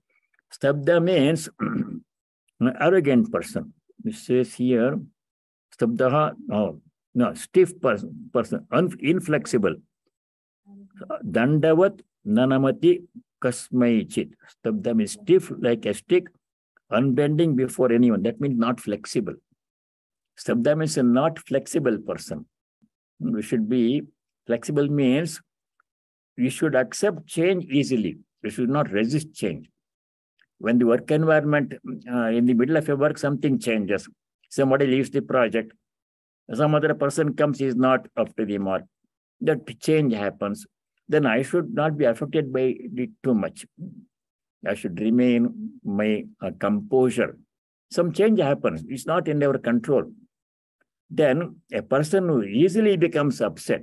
Stabda means an arrogant person. It says here, stabdaha, stiff person, inflexible. Dandavat nanamati kasmai chit. Stabda means stiff like a stick, unbending before anyone. That means not flexible. Stabda means a not flexible person. We should be flexible means we should accept change easily. We should not resist change. When the work environment, in the middle of a work, something changes. Somebody leaves the project. Some other person comes, is not up to the mark. That change happens. Then I should not be affected by it too much. I should remain my composure. Some change happens. It's not in our control. Then a person who easily becomes upset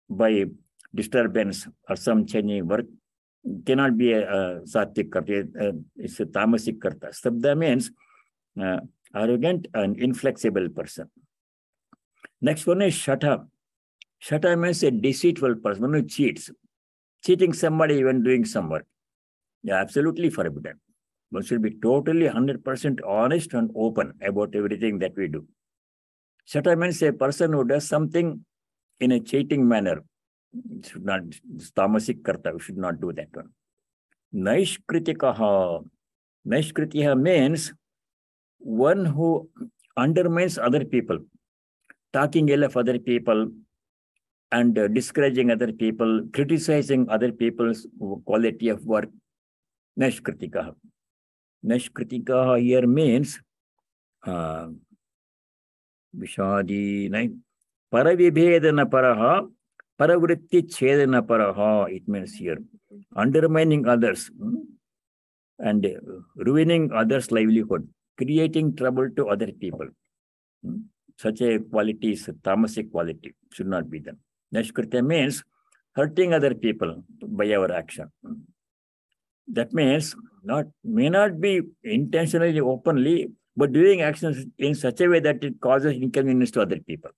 by disturbance or some changing work cannot be a sattvic karta. It's a tamasic karta. Stabda means arrogant and inflexible person. Next one is shatha. Shata means a deceitful person who cheats. Cheating somebody when doing some work. Yeah, absolutely forbidden. One should be totally 100% honest and open about everything that we do. Shata means a person who does something in a cheating manner. Should not, tamasic karta, we should not do that one. Naishkritikaha. Naishkritiha means one who undermines other people, talking ill of other people, and discouraging other people, criticizing other people's quality of work. Naishkritikaha. Naishkritikaha here means Vishadi, Paravibhedana paraha, Paravritti chedana paraha, it means here. Undermining others and ruining others' livelihood, creating trouble to other people. Such a quality is a tamasic quality, should not be done. Nashkrita means hurting other people by our action. That means may not be intentionally, openly, but doing actions in such a way that it causes inconvenience to other people.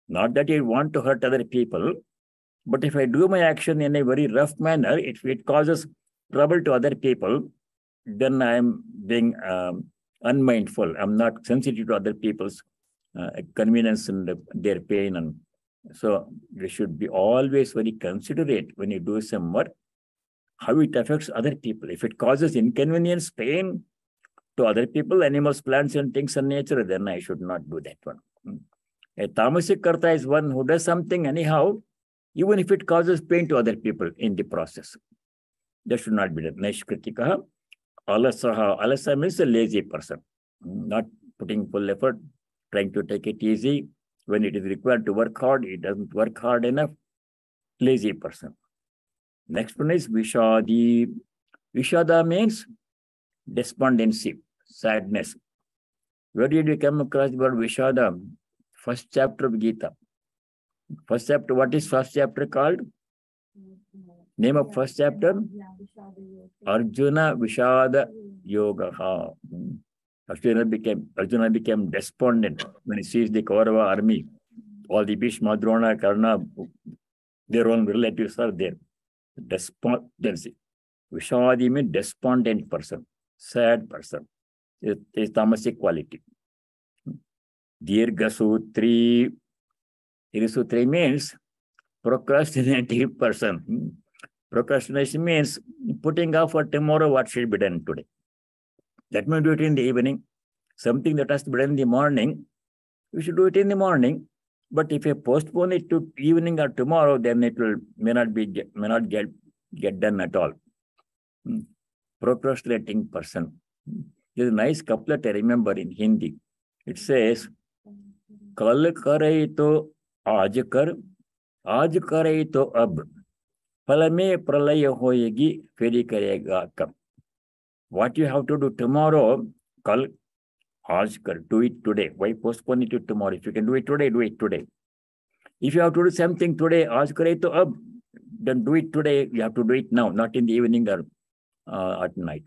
Not that I want to hurt other people, but if I do my action in a very rough manner, if it causes trouble to other people, then I am being unmindful. I'm not sensitive to other people's convenience and their pain. And so we should be always very considerate when you do some work, how it affects other people. If it causes inconvenience, pain to other people, animals, plants, and things in nature, then I should not do that one. A tamasic karta is one who does something anyhow, even if it causes pain to other people in the process. That should not be done. Naishkritikaha. Alasaha. Alasa means a lazy person, not putting full effort, trying to take it easy. When it is required to work hard, it doesn't work hard enough. Lazy person. Next one is Vishadi. Vishada means despondency, sadness. Where did we come across the word Vishada? First chapter of Gita. First chapter, what is first chapter called? Name of first chapter? Arjuna Vishada Yoga. Arjuna became despondent when he sees the Kaurava army. All the Bhishma, Drona, Karna, their own relatives are there. Despondency. Vishadi means despondent person, sad person. It is tamasic quality. Dirghasutri. Dirghasutri means procrastinative person. Procrastination means putting off for tomorrow what should be done today. Let me do it in the evening. Something that has to be done in the morning, we should do it in the morning. But if you postpone it to evening or tomorrow, then it may not get done at all. Procrastinating person. There's a nice couplet I remember in Hindi. It says, Kal karai to aaj kar, aaj karai to ab. Phala mein pralaya hoyegi, feri karega kab. What you have to do tomorrow, kal, aaj kar, do it today. Why postpone it to tomorrow? If you can do it today, do it today. If you have to do something today, aaj karai to ab, then do it today. You have to do it now, not in the evening or at night.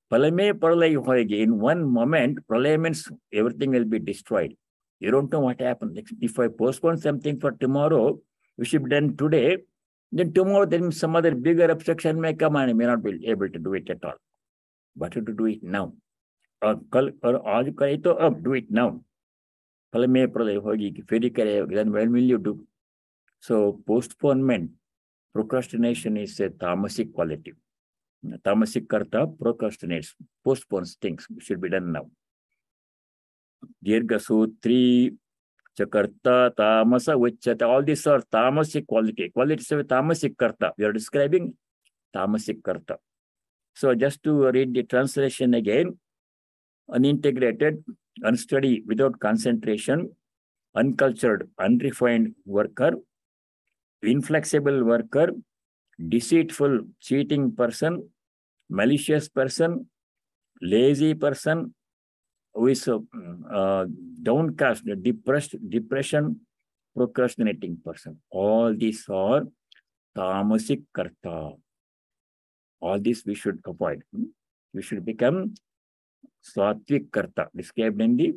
Phala mein pralaya hoyegi. In one moment, pralaya means everything will be destroyed. You don't know what happened. If I postpone something for tomorrow, which should be done today, then tomorrow then some other bigger obstruction may come and I may not be able to do it at all. Better to do it now. Or aaj kare to ab, do it now. Phala mein pralaya hogi, feri kare, then when will you do? So postponement, procrastination is a tamasic quality. Tamasic karta procrastinates, postpones things, should be done now. Dirghasutri, Chakarta, Tamasa, Vichata, all these are tamasic quality. Qualities of tamasic karta. We are describing tamasic karta. So just to read the translation again, unintegrated, unsteady, without concentration, uncultured, unrefined worker, inflexible worker, deceitful, cheating person, malicious person, lazy person, who is downcast, depression, procrastinating person. All these are tamasic karta. All this we should avoid. We should become sattvic karta, described in the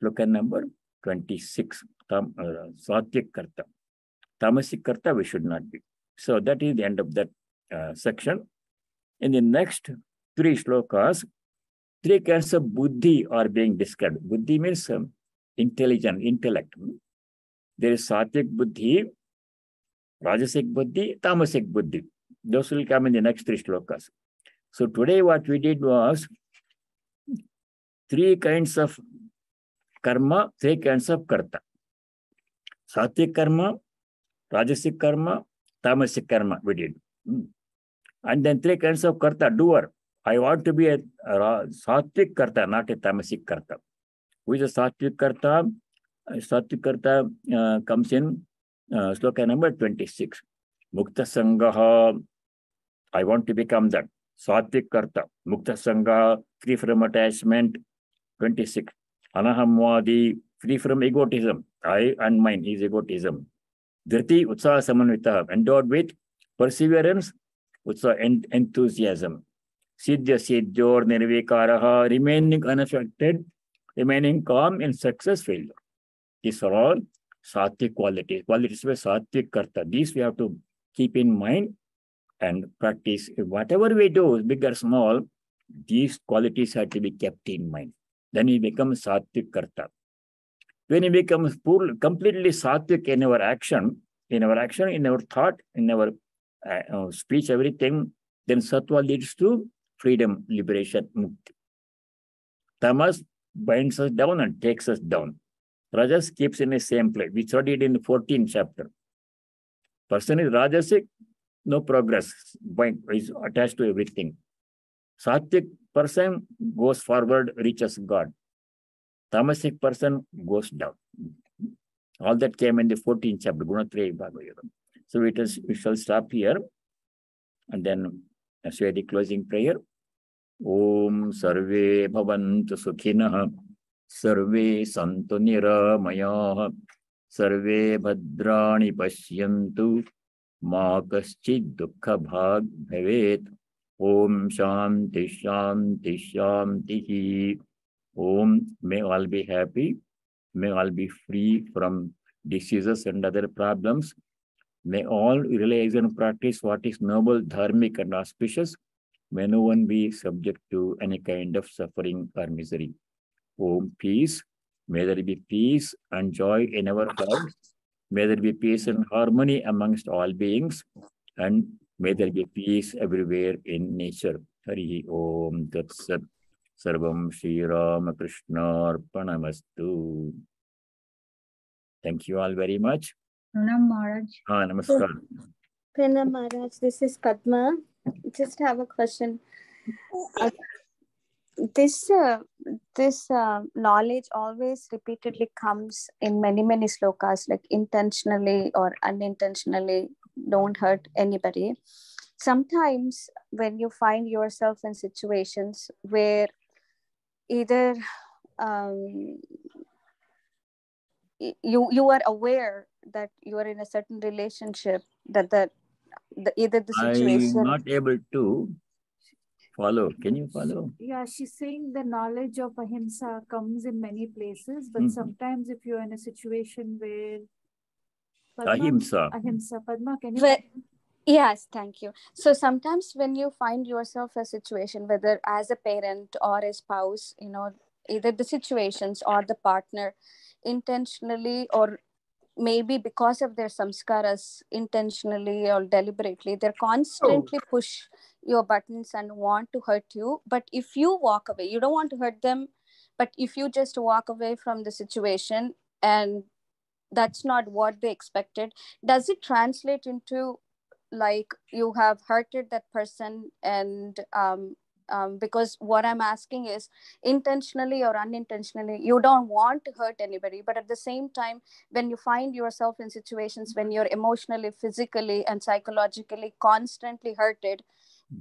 sloka number 26. Sattvic karta. Tamasic karta we should not be. So that is the end of that section. In the next 3 shlokas, 3 kinds of buddhi are being described. Buddhi means intelligent, intellect. There is sattvic buddhi, rajasic buddhi, tamasic buddhi. Those will come in the next 3 shlokas. So today what we did was 3 kinds of karma, 3 kinds of karta. Sattvic karma, rajasic karma, tamasic karma we did. And then 3 kinds of karta, doer. I want to be a sattvic karta, not a tamasic karta. Who is a sattvic karta? Sattvic karta comes in sloka number 26. Mukta sangaha. I want to become that. Sattvic karta. Mukta sangaha, free from attachment. 26. Anahamwadi, free from egotism. I and mine is egotism. Dhriti utsaha samanvita, endowed with perseverance, utsaha enthusiasm. Siddhya siddhyor nirvikaraha, remaining unaffected, remaining calm in success failure. These are all sattvic qualities. Qualities of sattvic karta. These we have to keep in mind and practice. Whatever we do, big or small, these qualities have to be kept in mind. Then we become sattvic karta. When we become completely sattvic in our action, in our thought, in our speech, everything, then sattva leads to freedom, liberation, mukti. Tamas binds us down and takes us down. Rajas keeps in the same place. We studied in the 14th chapter. Person is rajasic, no progress, is attached to everything. Sattvic person goes forward, reaches God. Tamasic person goes down. All that came in the 14th chapter, Gunatraya Bhagavad Gita. So we shall stop here and then say the closing prayer. Om sarve bhavantu sukhinah, sarve santu niramayah, sarve bhadrani pashyantu, ma kaschid dukkha bhag bhavet. Om shanti shanti shanti. Om, may all be happy. May all be free from diseases and other problems. May all realize and practice what is noble, dharmic and auspicious. May no one be subject to any kind of suffering or misery. Om, peace. May there be peace and joy in our hearts. May there be peace and harmony amongst all beings. And may there be peace everywhere in nature. Hari Om Tat Sat. Sarvam Sri Ramakrishna Arpanamastu. Thank you all very much. Pranam Maharaj. Namaskar. Pranam Maharaj, this is Padma. Just have a question. This knowledge always repeatedly comes in many slokas, like intentionally or unintentionally, don't hurt anybody. Sometimes when you find yourself in situations where either you are aware that you are in a certain relationship, that either the situation... I'm not able to follow. Can you follow? Yeah, she's saying the knowledge of ahimsa comes in many places, but sometimes if you're in a situation where... Ahimsa. Padma, can you... Yes, thank you. So sometimes when you find yourself a situation, whether as a parent or a spouse, either the situations or the partner intentionally or maybe because of their samskaras intentionally or deliberately, they're constantly push your buttons and want to hurt you. But if you walk away, you don't want to hurt them, but if you just walk away from the situation and that's not what they expected, does it translate into like you have hurted that person? And because what I'm asking is, intentionally or unintentionally, you don't want to hurt anybody, but at the same time, when you find yourself in situations when you're emotionally, physically and psychologically constantly hurted,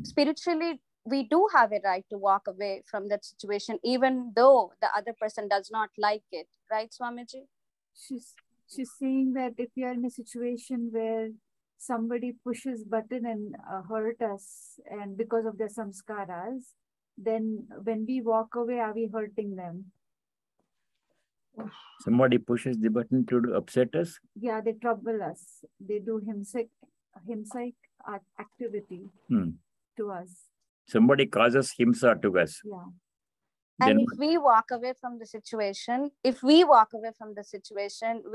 spiritually we do have a right to walk away from that situation even though the other person does not like it, right, Swamiji? She's saying that if you are in a situation where somebody pushes button and hurt us, and because of their samskaras, then when we walk away, are we hurting them? Somebody pushes the button to upset us. Yeah, they trouble us. They do himsic activity to us. Somebody causes himsa to us. Yeah. And if we walk away from the situation, we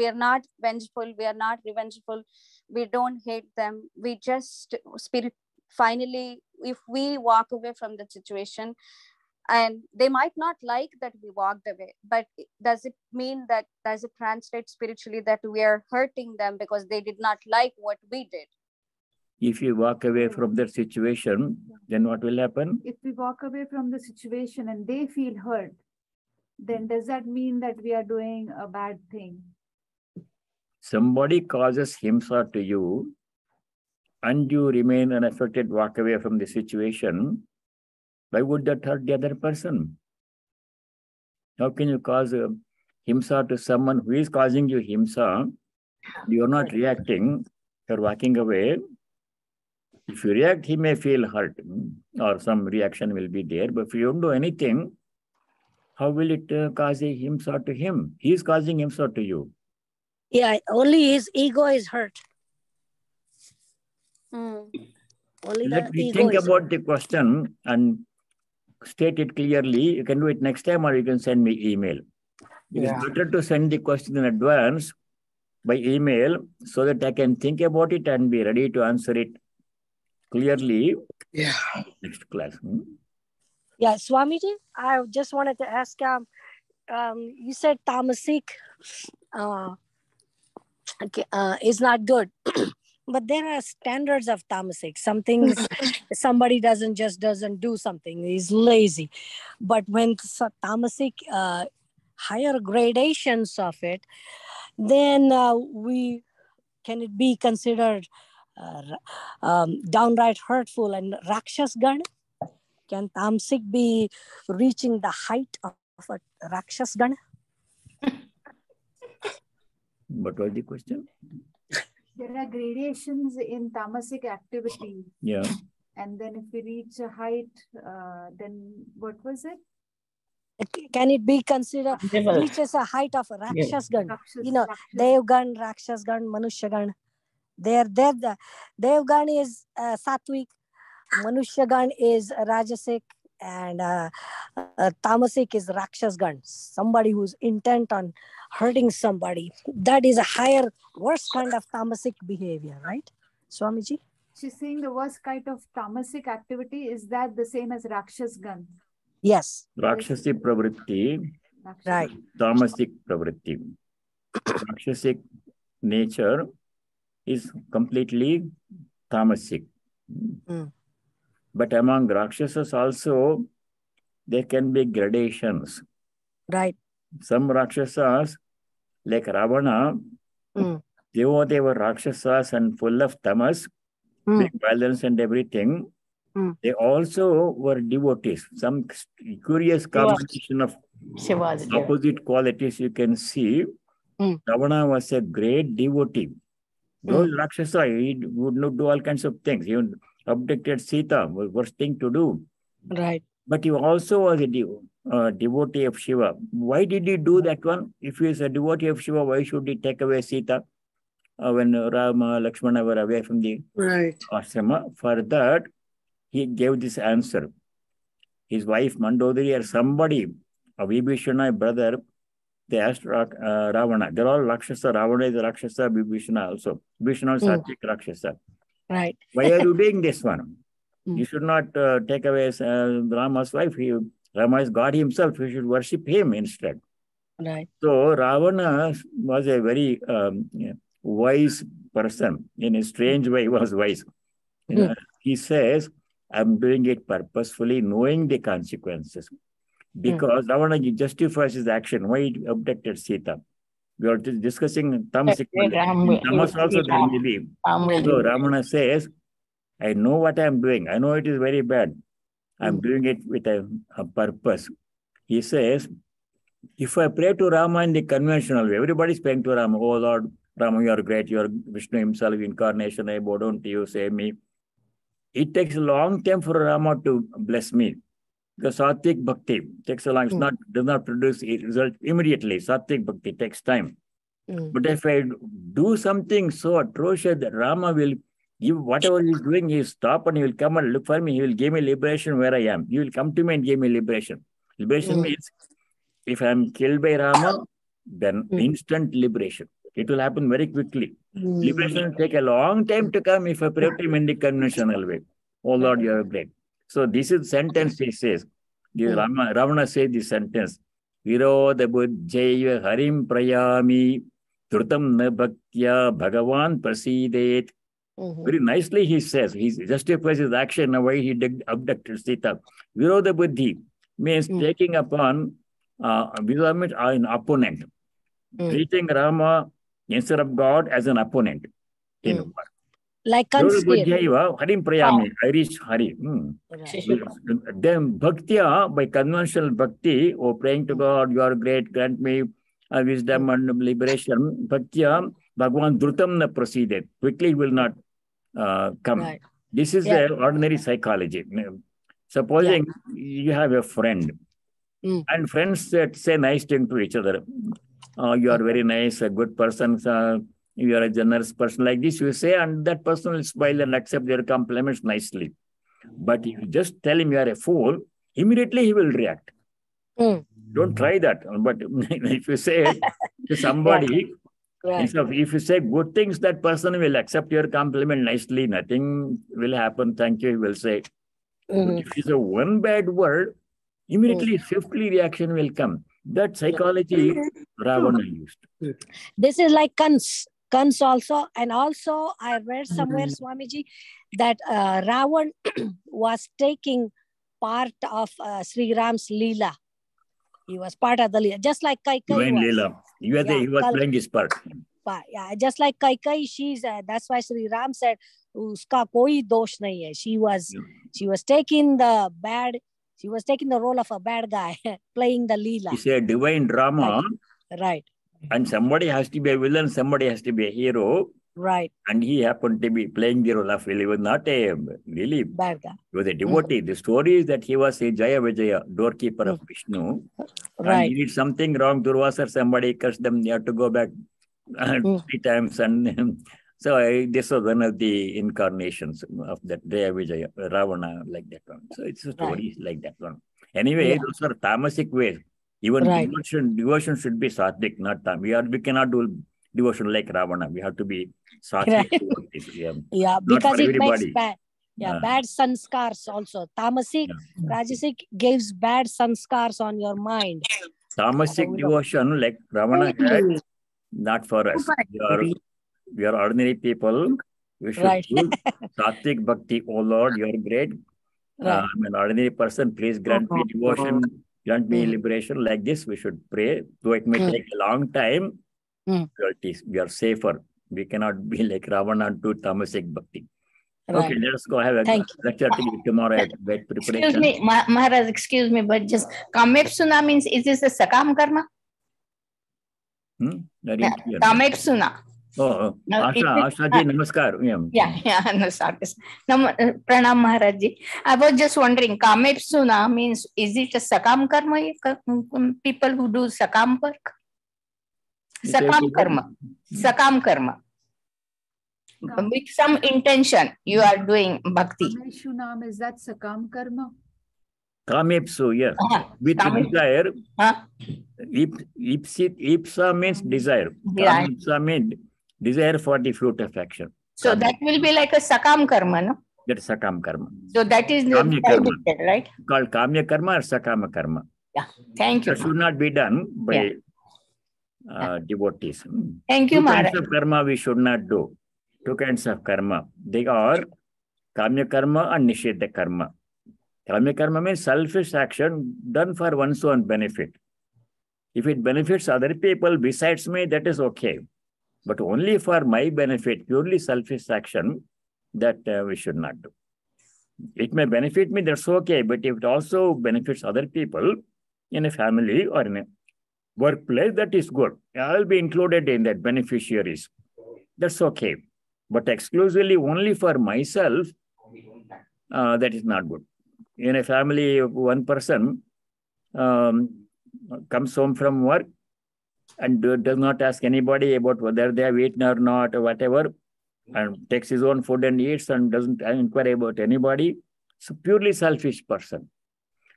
are not vengeful, we are not revengeful, we don't hate them, we just finally, if we walk away from the situation, and they might not like that we walked away, but does it translate spiritually that we are hurting them because they did not like what we did? If you walk away from that situation, then what will happen? If we walk away from the situation and they feel hurt, then does that mean that we are doing a bad thing? Somebody causes himsa to you and you remain unaffected, walk away from the situation. Why would that hurt the other person? How can you cause himsa to someone who is causing you himsa? You are not reacting, you are walking away. If you react, he may feel hurt or some reaction will be there. But if you don't do anything, how will it cause a himsa to him? He is causing himsa to you. Yeah, only his ego is hurt. Only Let me think about the question and state it clearly. You can do it next time or you can send me email. It is better to send the question in advance by email so that I can think about it and be ready to answer it clearly. Yeah. Next class. Yeah, Swamiji, I just wanted to ask, you said tamasic is not good. But there are standards of tamasic. Some things, somebody doesn't do something, he's lazy. But when tamasic, higher gradations of it, then can it be considered downright hurtful and rakshasgan? Can tamasic be reaching the height of a rakshasgan? What was the question? There are gradations in tamasic activity. Yeah. And then if we reach a height, then what was it? Can it be considered reaches a height of rakshasgan? Devgan, rakshasgan, manushyagan. The Devgan is sattvic, manushyagan is rajasic, and tamasic is rakshasgan. Somebody who's intent on hurting somebody. That is a higher, worse kind of tamasic behavior, right, Swamiji? She's saying the worst kind of tamasic activity, is that the same as rakshasgan? Yes. Rakshasi pravritti, right. tamasic pravritti. Rakshasic nature is completely tamasic. But among Rakshasas also, there can be gradations. Right. Some Rakshasas, like Ravana, they were Rakshasas and full of tamas, big violence and everything. They also were devotees. Some curious combination of opposite qualities you can see. Ravana was a great devotee. Those Rakshasa, he would not do all kinds of things. He abducted Sita, was worst thing to do. Right. But he also was a devotee of Shiva. Why did he do that one? If he is a devotee of Shiva, why should he take away Sita when Rama, Lakshmana were away from the ashrama? For that, he gave this answer. His wife Mandodari or somebody, a Vibhishana brother, they asked Ravana. They're all Rakshasa. Ravana is a Rakshasa, Vibhishana also. Vibhishana is Satvik Rakshasa. Right. Why are you doing this one? You should not take away Rama's wife. Rama is God himself. You should worship him instead. Right. So Ravana was a very wise person. In a strange way, he was wise. He says, I'm doing it purposefully, knowing the consequences. Because Ravana justifies his action. Why he abducted Sita? We are discussing tamasic. Tamas also there may be. So Ravana says, I know what I'm doing. I know it is very bad. I'm doing it with a purpose. He says, if I pray to Rama in the conventional way, everybody's praying to Rama. Oh Lord, Rama, you are great. You are Vishnu himself, incarnation. I bow down to you, save me. It takes a long time for Rama to bless me. The Sattvic Bhakti takes a long, does not produce a result immediately. Sattvic Bhakti takes time. But if I do something so atrocious that Rama will give whatever he's doing, he'll stop and he will come and look for me. He will give me liberation where I am. He will come to me and give me liberation. Liberation means if I am killed by Rama, then instant liberation. It will happen very quickly. Liberation will take a long time to come if I pray to him in the conventional way. Oh Lord, you are great. So this is the sentence he says. Ravana says this sentence. Viroda buddhaya harim prayami dhrutam na bhaktya bhagavan prasidet. Very nicely he says, he justifies his action why he abducted Sita. Viroda buddhi means taking upon an opponent. Treating Rama instead of God as an opponent. Like Harim Prayami, Irish Hari. Then Bhaktya, by conventional Bhakti, praying to God, you are great, grant me wisdom and liberation. Bhaktya, Bhagavan Dhrutam na proceeded. Quickly will not come. Right. This is the ordinary psychology. Supposing you have a friend, and friends say nice things to each other. You are very nice, a good person, you are a generous person, like this you say, and that person will smile and accept your compliments nicely. But if you just tell him you are a fool, immediately he will react. Don't try that. But if you say to somebody, if you say good things, that person will accept your compliment nicely, nothing will happen, thank you, he will say. But if you say one bad word, immediately, swiftly reaction will come. That psychology Ravana used. This is like Kans also. And also I read somewhere, Swamiji, that Ravan was taking part of Sri Ram's Leela. He was part of the Leela. Just like Kaikai was. He was playing his part. Yeah, just like Kaikai, that's why Sri Ram said, Uska koi dosh nahi hai. She was taking the bad. She was taking the role of a bad guy, playing the Leela. It's a divine drama. Right. And somebody has to be a villain, somebody has to be a hero. Right. And he happened to be playing the role of villain. He was not a really bad guy. He was a devotee. The story is that he was a Jaya Vijaya, doorkeeper of Vishnu. Right. And he did something wrong, Durvasa, somebody cursed them, they have to go back 3 times. And so this was one of the incarnations of that Jaya Vijaya, Ravana, like that one. So it's a story like that one. Anyway, those are tamasic ways. Even devotion should be sattvic, not tam. We cannot do devotion like Ravana. We have to be sattvic. Because it makes bad. Bad sanskars also. Tamasic, Rajasic gives bad sanskars on your mind. Tamasic devotion like Ravana had, not for us. We are ordinary people. We should do sattvic bhakti. Oh Lord, you are great. I'm an ordinary person. Please grant me devotion, grant me liberation. Like this, we should pray. Though it may take a long time, we are safer. We cannot be like Ravana and do tamasic bhakti. Okay, let us go have a lecture tomorrow at bed preparation. Excuse me, Maharaj, excuse me, but just Kamepsuna means, is this a Sakam karma? Kamepsuna. Oh, Asha ji, namaskar. Namaskar. Pranam Maharaj ji. I was just wondering, Kamepsuna means, is it a Sakam karma? People who do Sakam work? Sakam karma. Sakam karma. With some intention, you are doing bhakti. Kameshunam, is that Sakam karma? Kamepsu, yes. With desire. Ipsa means desire. Kamepsa means desire for the fruit of action. So that will be like a Sakam karma, no? That's Sakam karma. So that is the karma, right? Called Kamya karma or Sakama karma. Yeah. Thank you. That should not be done by devotees. Thank you, Maharaj. 2 kinds of karma we should not do. 2 kinds of karma. They are Kamya karma and Nishedha karma. Kamya karma means selfish action done for one's own benefit. If it benefits other people besides me, that is okay. But only for my benefit, purely selfish action, that we should not do. It may benefit me, that's okay. But if it also benefits other people in a family or in a workplace, that is good. I will be included in that beneficiaries. That's okay. But exclusively only for myself, that is not good. in a family, one person comes home from work and does not ask anybody about whether they have eaten or not or whatever, and takes his own food and eats and doesn't inquire about anybody. So purely selfish person.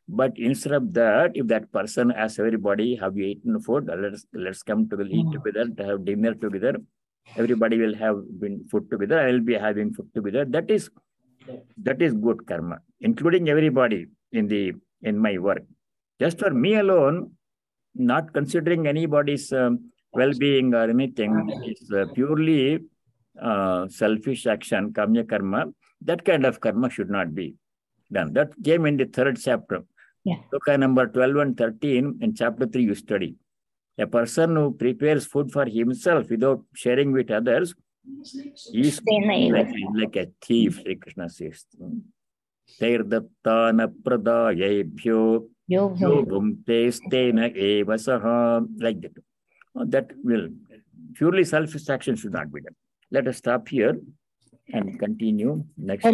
But instead of that, if that person asks everybody, have you eaten food? Let's come to eat together, to have dinner together. Everybody will have food together. I will be having food together. That is good karma, including everybody in my work. Just for me alone, not considering anybody's well-being or anything, is purely selfish action, kamya karma. That kind of karma should not be done. That came in the 3rd chapter. Yeah. Sloka number 12 and 13 in chapter 3 you study. A person who prepares food for himself without sharing with others is like a thief, Sri Krishna says. Tairdaptana pradayebhyo yogum testena evasaha, like that. That will, purely selfish action should not be done. Let us stop here and continue next.